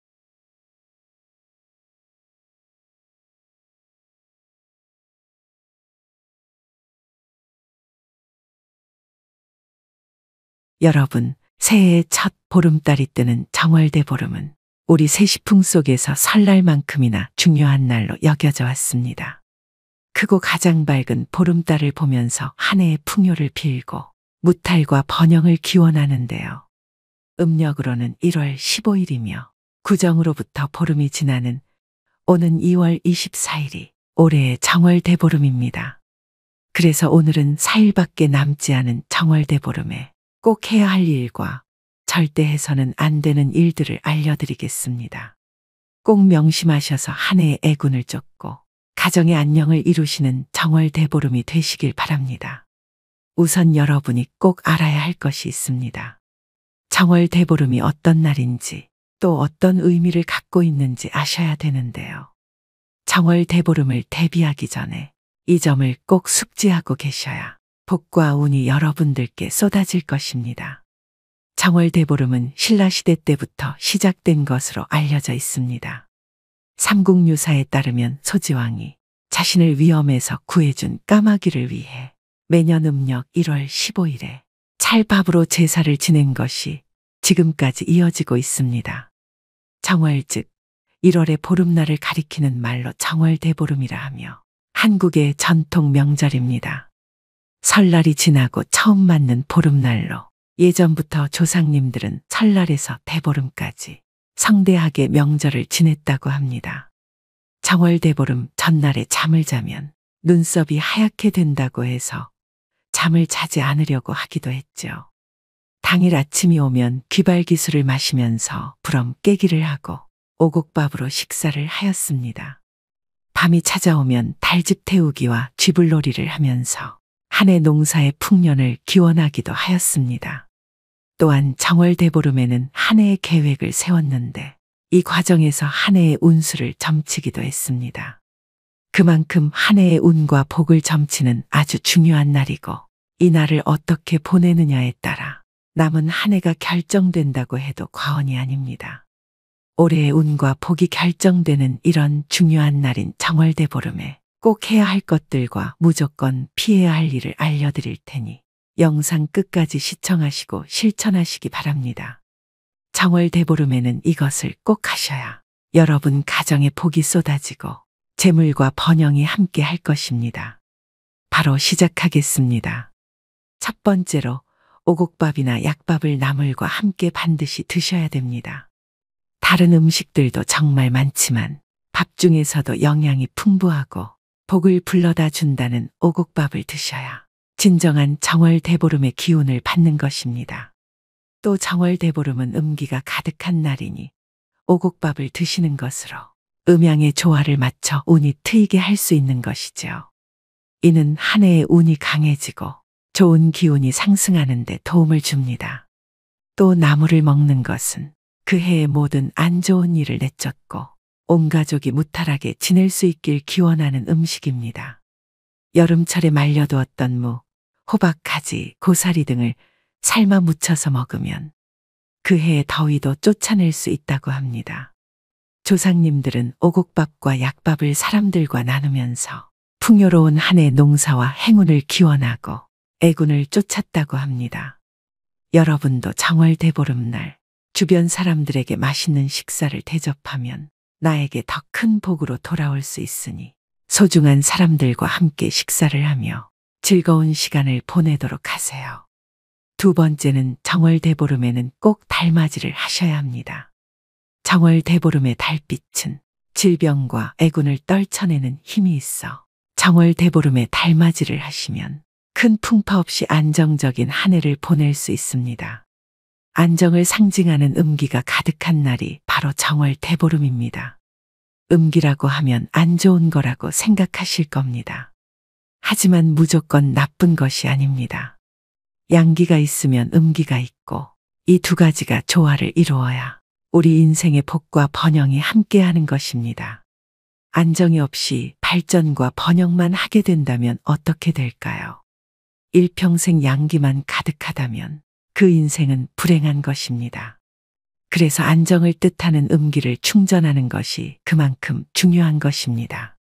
여러분, 새해의 첫 보름달이 뜨는 정월대 보름은 우리 세시풍 속에서 설날만큼이나 중요한 날로 여겨져 왔습니다. 크고 가장 밝은 보름달을 보면서 한 해의 풍요를 빌고 무탈과 번영을 기원하는데요. 음력으로는 1월 15일이며 구정으로부터 보름이 지나는 오는 2월 24일이 올해의 정월대보름입니다. 그래서 오늘은 4일밖에 남지 않은 정월대보름에 꼭 해야 할 일과 절대 해서는 안 되는 일들을 알려드리겠습니다. 꼭 명심하셔서 한 해의 애군을 쫓고 가정의 안녕을 이루시는 정월대보름이 되시길 바랍니다. 우선 여러분이 꼭 알아야 할 것이 있습니다. 정월대보름이 어떤 날인지 또 어떤 의미를 갖고 있는지 아셔야 되는데요. 정월대보름을 대비하기 전에 이 점을 꼭 숙지하고 계셔야 복과 운이 여러분들께 쏟아질 것입니다. 정월대보름은 신라시대 때부터 시작된 것으로 알려져 있습니다. 삼국유사에 따르면 소지왕이 자신을 위험에서 구해준 까마귀를 위해 매년 음력 1월 15일에 찰밥으로 제사를 지낸 것이 지금까지 이어지고 있습니다. 정월 즉 1월의 보름날을 가리키는 말로 정월대보름이라 하며 한국의 전통 명절입니다. 설날이 지나고 처음 맞는 보름날로 예전부터 조상님들은 설날에서 대보름까지 성대하게 명절을 지냈다고 합니다. 정월대보름 전날에 잠을 자면 눈썹이 하얗게 된다고 해서 잠을 자지 않으려고 하기도 했죠. 당일 아침이 오면 귀발기술을 마시면서 부럼 깨기를 하고 오곡밥으로 식사를 하였습니다. 밤이 찾아오면 달집 태우기와 쥐불놀이를 하면서 한 해 농사의 풍년을 기원하기도 하였습니다. 또한 정월대보름에는 한 해의 계획을 세웠는데 이 과정에서 한 해의 운수를 점치기도 했습니다. 그만큼 한 해의 운과 복을 점치는 아주 중요한 날이고 이 날을 어떻게 보내느냐에 따라 남은 한 해가 결정된다고 해도 과언이 아닙니다. 올해의 운과 복이 결정되는 이런 중요한 날인 정월대보름에 꼭 해야 할 것들과 무조건 피해야 할 일을 알려드릴 테니 영상 끝까지 시청하시고 실천하시기 바랍니다. 정월대보름에는 이것을 꼭 하셔야 여러분 가정에 복이 쏟아지고 재물과 번영이 함께 할 것입니다. 바로 시작하겠습니다. 첫 번째로 오곡밥이나 약밥을 나물과 함께 반드시 드셔야 됩니다. 다른 음식들도 정말 많지만 밥 중에서도 영양이 풍부하고 복을 불러다 준다는 오곡밥을 드셔야 진정한 정월대보름의 기운을 받는 것입니다. 또 정월대보름은 음기가 가득한 날이니 오곡밥을 드시는 것으로 음양의 조화를 맞춰 운이 트이게 할 수 있는 것이죠. 이는 한 해의 운이 강해지고 좋은 기운이 상승하는 데 도움을 줍니다. 또 나물을 먹는 것은 그 해의 모든 안 좋은 일을 내쫓고 온 가족이 무탈하게 지낼 수 있길 기원하는 음식입니다. 여름철에 말려두었던 무, 호박, 가지, 고사리 등을 삶아 무쳐서 먹으면 그 해의 더위도 쫓아낼 수 있다고 합니다. 조상님들은 오곡밥과 약밥을 사람들과 나누면서 풍요로운 한 해 농사와 행운을 기원하고 애군을 쫓았다고 합니다. 여러분도 정월대보름날 주변 사람들에게 맛있는 식사를 대접하면 나에게 더 큰 복으로 돌아올 수 있으니 소중한 사람들과 함께 식사를 하며 즐거운 시간을 보내도록 하세요. 두 번째는 정월대보름에는 꼭 달맞이를 하셔야 합니다. 정월대보름의 달빛은 질병과 애군을 떨쳐내는 힘이 있어 정월대보름에 달맞이를 하시면 큰 풍파 없이 안정적인 한 해를 보낼 수 있습니다. 안정을 상징하는 음기가 가득한 날이 바로 정월대보름입니다. 음기라고 하면 안 좋은 거라고 생각하실 겁니다. 하지만 무조건 나쁜 것이 아닙니다. 양기가 있으면 음기가 있고 이 두 가지가 조화를 이루어야 우리 인생의 복과 번영이 함께하는 것입니다. 안정이 없이 발전과 번영만 하게 된다면 어떻게 될까요? 일평생 양기만 가득하다면 그 인생은 불행한 것입니다. 그래서 안정을 뜻하는 음기를 충전하는 것이 그만큼 중요한 것입니다.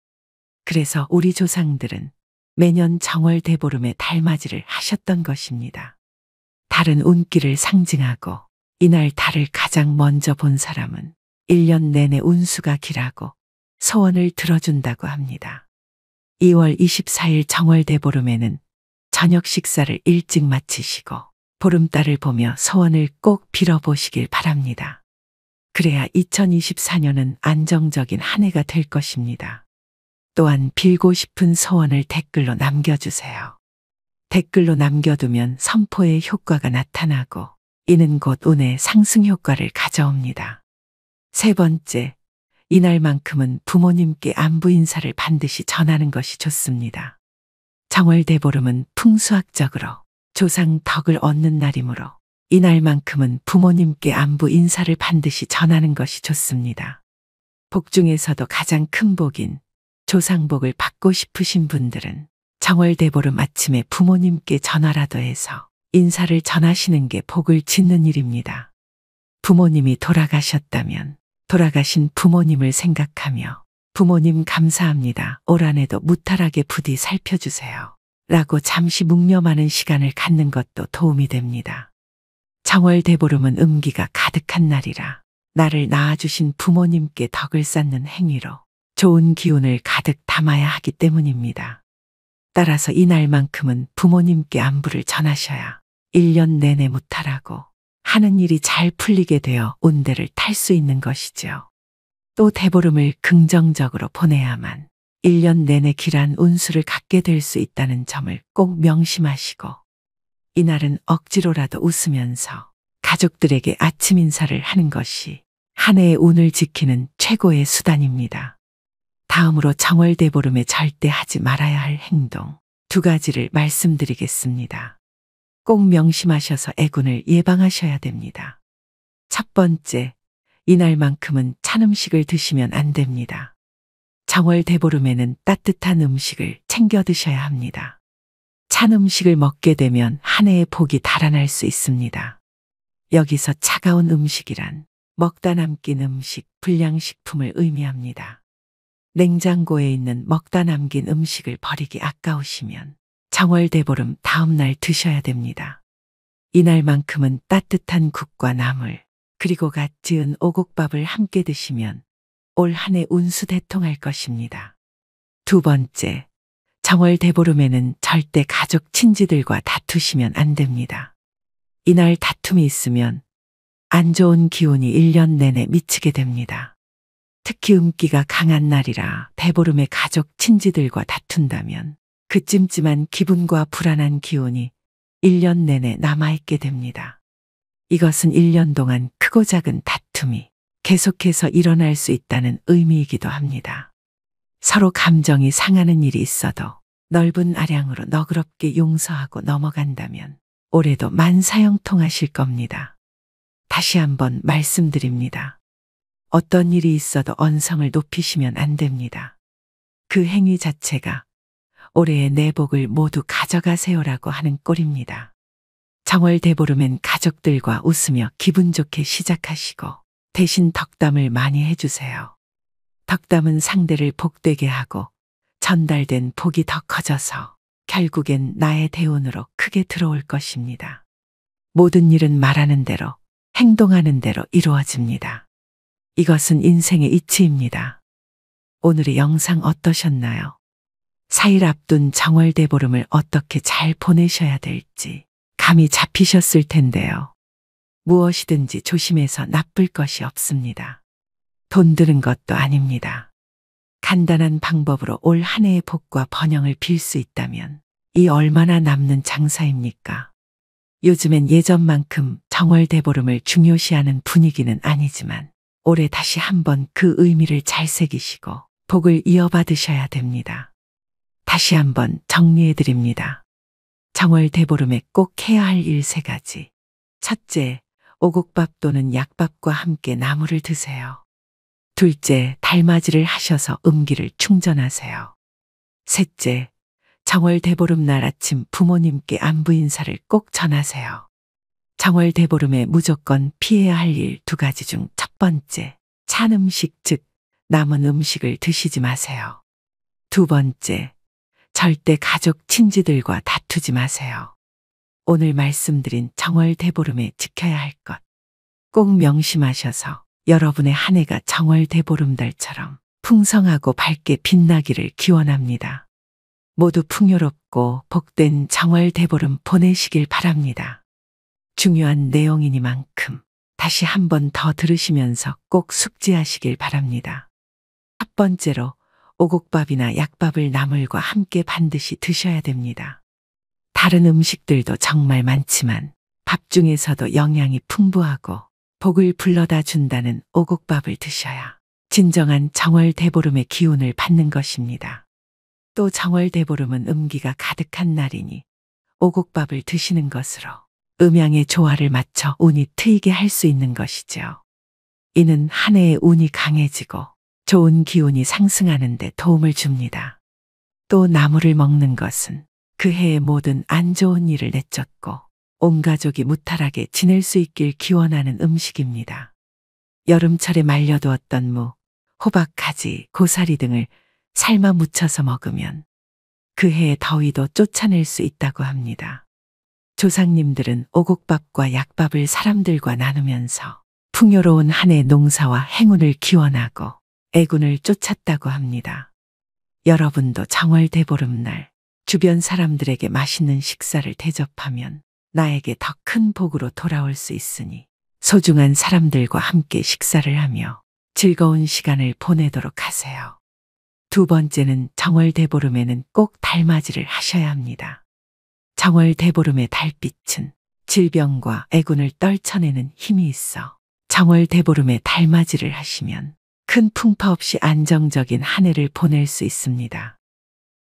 그래서 우리 조상들은 매년 정월대보름에 달맞이를 하셨던 것입니다. 달은 운기를 상징하고 이날 달을 가장 먼저 본 사람은 1년 내내 운수가 길하고 소원을 들어준다고 합니다. 2월 24일 정월대보름에는 저녁 식사를 일찍 마치시고 보름달을 보며 소원을 꼭 빌어보시길 바랍니다. 그래야 2024년은 안정적인 한 해가 될 것입니다. 또한 빌고 싶은 소원을 댓글로 남겨주세요. 댓글로 남겨두면 선포의 효과가 나타나고 이는 곧 운의 상승 효과를 가져옵니다. 세 번째, 이날만큼은 부모님께 안부 인사를 반드시 전하는 것이 좋습니다. 정월대보름은 풍수학적으로 조상 덕을 얻는 날이므로 이날만큼은 부모님께 안부 인사를 반드시 전하는 것이 좋습니다. 복 중에서도 가장 큰 복인 조상복을 받고 싶으신 분들은 정월대보름 아침에 부모님께 전화라도 해서 인사를 전하시는 게 복을 짓는 일입니다. 부모님이 돌아가셨다면 돌아가신 부모님을 생각하며 부모님 감사합니다. 올 한해도 무탈하게 부디 살펴주세요. 라고 잠시 묵념하는 시간을 갖는 것도 도움이 됩니다. 정월대보름은 음기가 가득한 날이라 나를 낳아주신 부모님께 덕을 쌓는 행위로 좋은 기운을 가득 담아야 하기 때문입니다. 따라서 이날만큼은 부모님께 안부를 전하셔야 1년 내내 무탈하고 하는 일이 잘 풀리게 되어 운대를 탈 수 있는 것이죠. 또 대보름을 긍정적으로 보내야만 1년 내내 길한 운수를 갖게 될 수 있다는 점을 꼭 명심하시고 이날은 억지로라도 웃으면서 가족들에게 아침 인사를 하는 것이 한 해의 운을 지키는 최고의 수단입니다. 다음으로 정월대보름에 절대 하지 말아야 할 행동 2가지를 말씀드리겠습니다. 꼭 명심하셔서 애군을 예방하셔야 됩니다. 첫 번째, 이날만큼은 찬 음식을 드시면 안 됩니다. 정월대보름에는 따뜻한 음식을 챙겨 드셔야 합니다. 찬 음식을 먹게 되면 한 해의 복이 달아날 수 있습니다. 여기서 차가운 음식이란 먹다 남긴 음식, 불량식품을 의미합니다. 냉장고에 있는 먹다 남긴 음식을 버리기 아까우시면 정월대보름 다음 날 드셔야 됩니다. 이날만큼은 따뜻한 국과 나물, 그리고 갓 지은 오곡밥을 함께 드시면 올 한 해 운수 대통할 것입니다. 2번째, 정월대보름에는 절대 가족 친지들과 다투시면 안 됩니다. 이날 다툼이 있으면 안 좋은 기운이 1년 내내 미치게 됩니다. 특히 음기가 강한 날이라 대보름에 가족 친지들과 다툰다면 그 찜찜한 기분과 불안한 기운이 1년 내내 남아있게 됩니다. 이것은 1년 동안 크고 작은 다툼이 계속해서 일어날 수 있다는 의미이기도 합니다. 서로 감정이 상하는 일이 있어도 넓은 아량으로 너그럽게 용서하고 넘어간다면 올해도 만사형통하실 겁니다. 다시 한번 말씀드립니다. 어떤 일이 있어도 언성을 높이시면 안 됩니다. 그 행위 자체가 올해의 내 복을 모두 가져가세요라고 하는 꼴입니다. 정월대보름엔 가족들과 웃으며 기분 좋게 시작하시고 대신 덕담을 많이 해주세요. 덕담은 상대를 복되게 하고 전달된 복이 더 커져서 결국엔 나의 대운으로 크게 들어올 것입니다. 모든 일은 말하는 대로, 행동하는 대로 이루어집니다. 이것은 인생의 이치입니다. 오늘의 영상 어떠셨나요? 4일 앞둔 정월대보름을 어떻게 잘 보내셔야 될지 감이 잡히셨을 텐데요. 무엇이든지 조심해서 나쁠 것이 없습니다. 돈 드는 것도 아닙니다. 간단한 방법으로 올 한 해의 복과 번영을 빌 수 있다면 이 얼마나 남는 장사입니까? 요즘엔 예전만큼 정월대보름을 중요시하는 분위기는 아니지만 올해 다시 한번 그 의미를 잘 새기시고 복을 이어받으셔야 됩니다. 다시 한번 정리해드립니다. 정월대보름에 꼭 해야 할 일 3가지. 첫째, 오곡밥 또는 약밥과 함께 나물을 드세요. 둘째, 달맞이를 하셔서 음기를 충전하세요. 셋째, 정월대보름 날 아침 부모님께 안부 인사를 꼭 전하세요. 정월대보름에 무조건 피해야 할 일 2가지 중 첫 번째, 찬 음식 즉 남은 음식을 드시지 마세요. 2번째, 절대 가족 친지들과 다투지 마세요. 오늘 말씀드린 정월대보름에 지켜야 할 것 꼭 명심하셔서 여러분의 한 해가 정월대보름달처럼 풍성하고 밝게 빛나기를 기원합니다. 모두 풍요롭고 복된 정월대보름 보내시길 바랍니다. 중요한 내용이니만큼 다시 한 번 더 들으시면서 꼭 숙지하시길 바랍니다. 첫 번째로 오곡밥이나 약밥을 나물과 함께 반드시 드셔야 됩니다. 다른 음식들도 정말 많지만 밥 중에서도 영양이 풍부하고 복을 불러다 준다는 오곡밥을 드셔야 진정한 정월대보름의 기운을 받는 것입니다. 또 정월대보름은 음기가 가득한 날이니 오곡밥을 드시는 것으로 음양의 조화를 맞춰 운이 트이게 할 수 있는 것이죠. 이는 한 해의 운이 강해지고 좋은 기운이 상승하는 데 도움을 줍니다. 또 나물을 먹는 것은 그 해의 모든 안 좋은 일을 내쫓고 온 가족이 무탈하게 지낼 수 있길 기원하는 음식입니다. 여름철에 말려두었던 무, 호박, 가지, 고사리 등을 삶아 무쳐서 먹으면 그 해의 더위도 쫓아낼 수 있다고 합니다. 조상님들은 오곡밥과 약밥을 사람들과 나누면서 풍요로운 한 해 농사와 행운을 기원하고 애군을 쫓았다고 합니다. 여러분도 정월대보름날 주변 사람들에게 맛있는 식사를 대접하면 나에게 더 큰 복으로 돌아올 수 있으니 소중한 사람들과 함께 식사를 하며 즐거운 시간을 보내도록 하세요. 두 번째는 정월대보름에는 꼭 달맞이를 하셔야 합니다. 정월대보름의 달빛은 질병과 애군을 떨쳐내는 힘이 있어 정월대보름에 달맞이를 하시면 큰 풍파 없이 안정적인 한 해를 보낼 수 있습니다.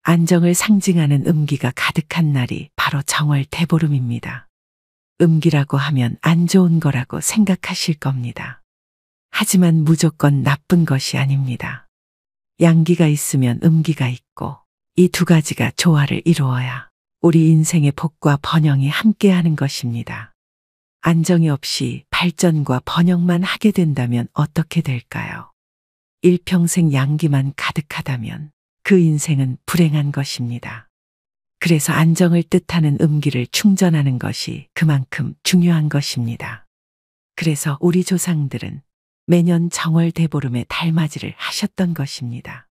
안정을 상징하는 음기가 가득한 날이 바로 정월대보름입니다. 음기라고 하면 안 좋은 거라고 생각하실 겁니다. 하지만 무조건 나쁜 것이 아닙니다. 양기가 있으면 음기가 있고 이 두 가지가 조화를 이루어야 우리 인생의 복과 번영이 함께하는 것입니다. 안정이 없이 발전과 번영만 하게 된다면 어떻게 될까요? 일평생 양기만 가득하다면 그 인생은 불행한 것입니다. 그래서 안정을 뜻하는 음기를 충전하는 것이 그만큼 중요한 것입니다. 그래서 우리 조상들은 매년 정월대보름에 달맞이를 하셨던 것입니다.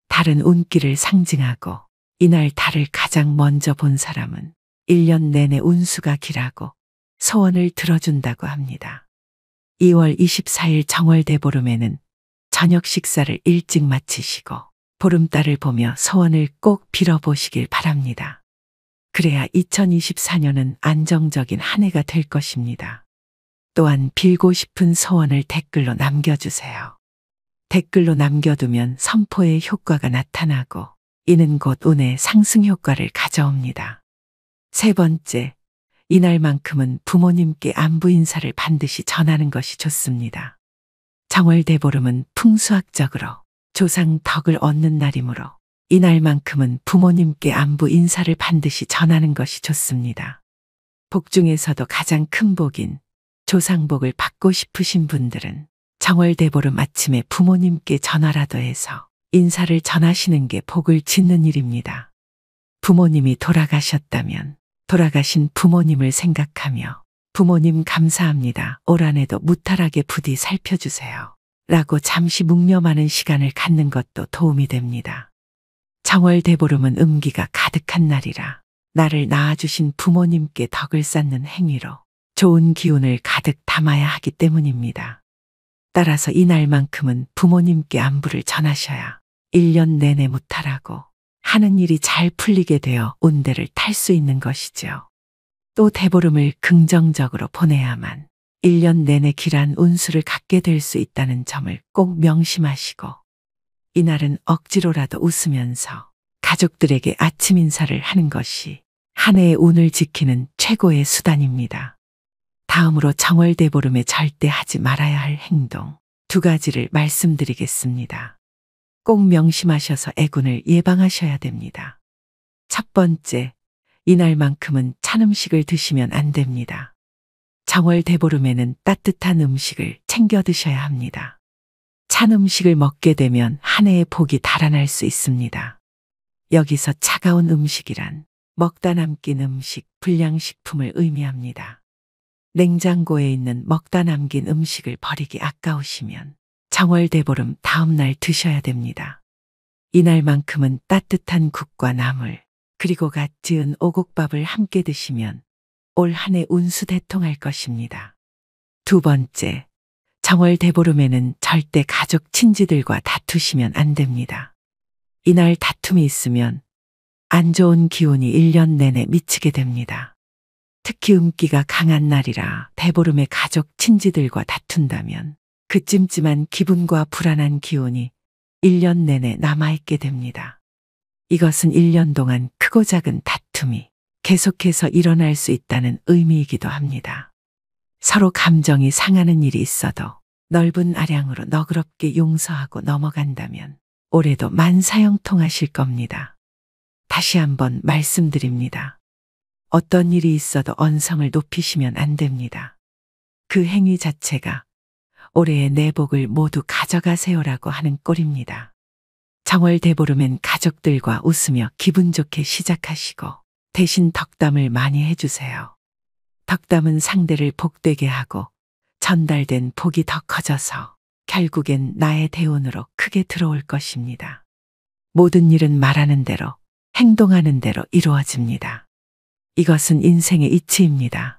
달은 운기를 상징하고 이날 달을 가장 먼저 본 사람은 1년 내내 운수가 길하고 소원을 들어준다고 합니다. 2월 24일 정월대보름에는 저녁 식사를 일찍 마치시고 보름달을 보며 소원을 꼭 빌어보시길 바랍니다. 그래야 2024년은 안정적인 한 해가 될 것입니다. 또한 빌고 싶은 소원을 댓글로 남겨주세요. 댓글로 남겨두면 선포의 효과가 나타나고 이는 곧 운의 상승 효과를 가져옵니다. 세 번째, 이날만큼은 부모님께 안부 인사를 반드시 전하는 것이 좋습니다. 정월대보름은 풍수학적으로 조상 덕을 얻는 날이므로 이날만큼은 부모님께 안부 인사를 반드시 전하는 것이 좋습니다. 복 중에서도 가장 큰 복인 조상복을 받고 싶으신 분들은 정월대보름 아침에 부모님께 전화라도 해서 인사를 전하시는 게 복을 짓는 일입니다. 부모님이 돌아가셨다면 돌아가신 부모님을 생각하며 부모님 감사합니다. 올 한해도 무탈하게 부디 살펴주세요. 라고 잠시 묵념하는 시간을 갖는 것도 도움이 됩니다. 정월대보름은 음기가 가득한 날이라 나를 낳아주신 부모님께 덕을 쌓는 행위로 좋은 기운을 가득 담아야 하기 때문입니다. 따라서 이날만큼은 부모님께 안부를 전하셔야 1년 내내 무탈하고 하는 일이 잘 풀리게 되어 운대를 탈 수 있는 것이죠. 또 대보름을 긍정적으로 보내야만 1년 내내 길한 운수를 갖게 될 수 있다는 점을 꼭 명심하시고 이날은 억지로라도 웃으면서 가족들에게 아침 인사를 하는 것이 한 해의 운을 지키는 최고의 수단입니다. 다음으로 정월대보름에 절대 하지 말아야 할 행동 두 가지를 말씀드리겠습니다. 꼭 명심하셔서 애군을 예방하셔야 됩니다. 첫 번째, 이날만큼은 찬 음식을 드시면 안 됩니다. 정월대보름에는 따뜻한 음식을 챙겨 드셔야 합니다. 찬 음식을 먹게 되면 한 해의 복이 달아날 수 있습니다. 여기서 차가운 음식이란 먹다 남긴 음식, 불량식품을 의미합니다. 냉장고에 있는 먹다 남긴 음식을 버리기 아까우시면 정월대보름 다음 날 드셔야 됩니다. 이날만큼은 따뜻한 국과 나물, 그리고 갓 지은 오곡밥을 함께 드시면 올 한 해 운수 대통할 것입니다. 두 번째, 정월 대보름에는 절대 가족 친지들과 다투시면 안 됩니다. 이날 다툼이 있으면 안 좋은 기운이 1년 내내 미치게 됩니다. 특히 음기가 강한 날이라 대보름에 가족 친지들과 다툰다면 그 찜찜한 기분과 불안한 기운이 1년 내내 남아있게 됩니다. 이것은 1년 동안 크고 작은 다툼이 계속해서 일어날 수 있다는 의미이기도 합니다. 서로 감정이 상하는 일이 있어도 넓은 아량으로 너그럽게 용서하고 넘어간다면 올해도 만사형통하실 겁니다. 다시 한번 말씀드립니다. 어떤 일이 있어도 언성을 높이시면 안 됩니다. 그 행위 자체가 올해의 내복을 모두 가져가세요라고 하는 꼴입니다. 정월 대보름엔 가족들과 웃으며 기분 좋게 시작하시고 대신 덕담을 많이 해주세요. 덕담은 상대를 복되게 하고 전달된 복이 더 커져서 결국엔 나의 대운으로 크게 들어올 것입니다. 모든 일은 말하는 대로, 행동하는 대로 이루어집니다. 이것은 인생의 이치입니다.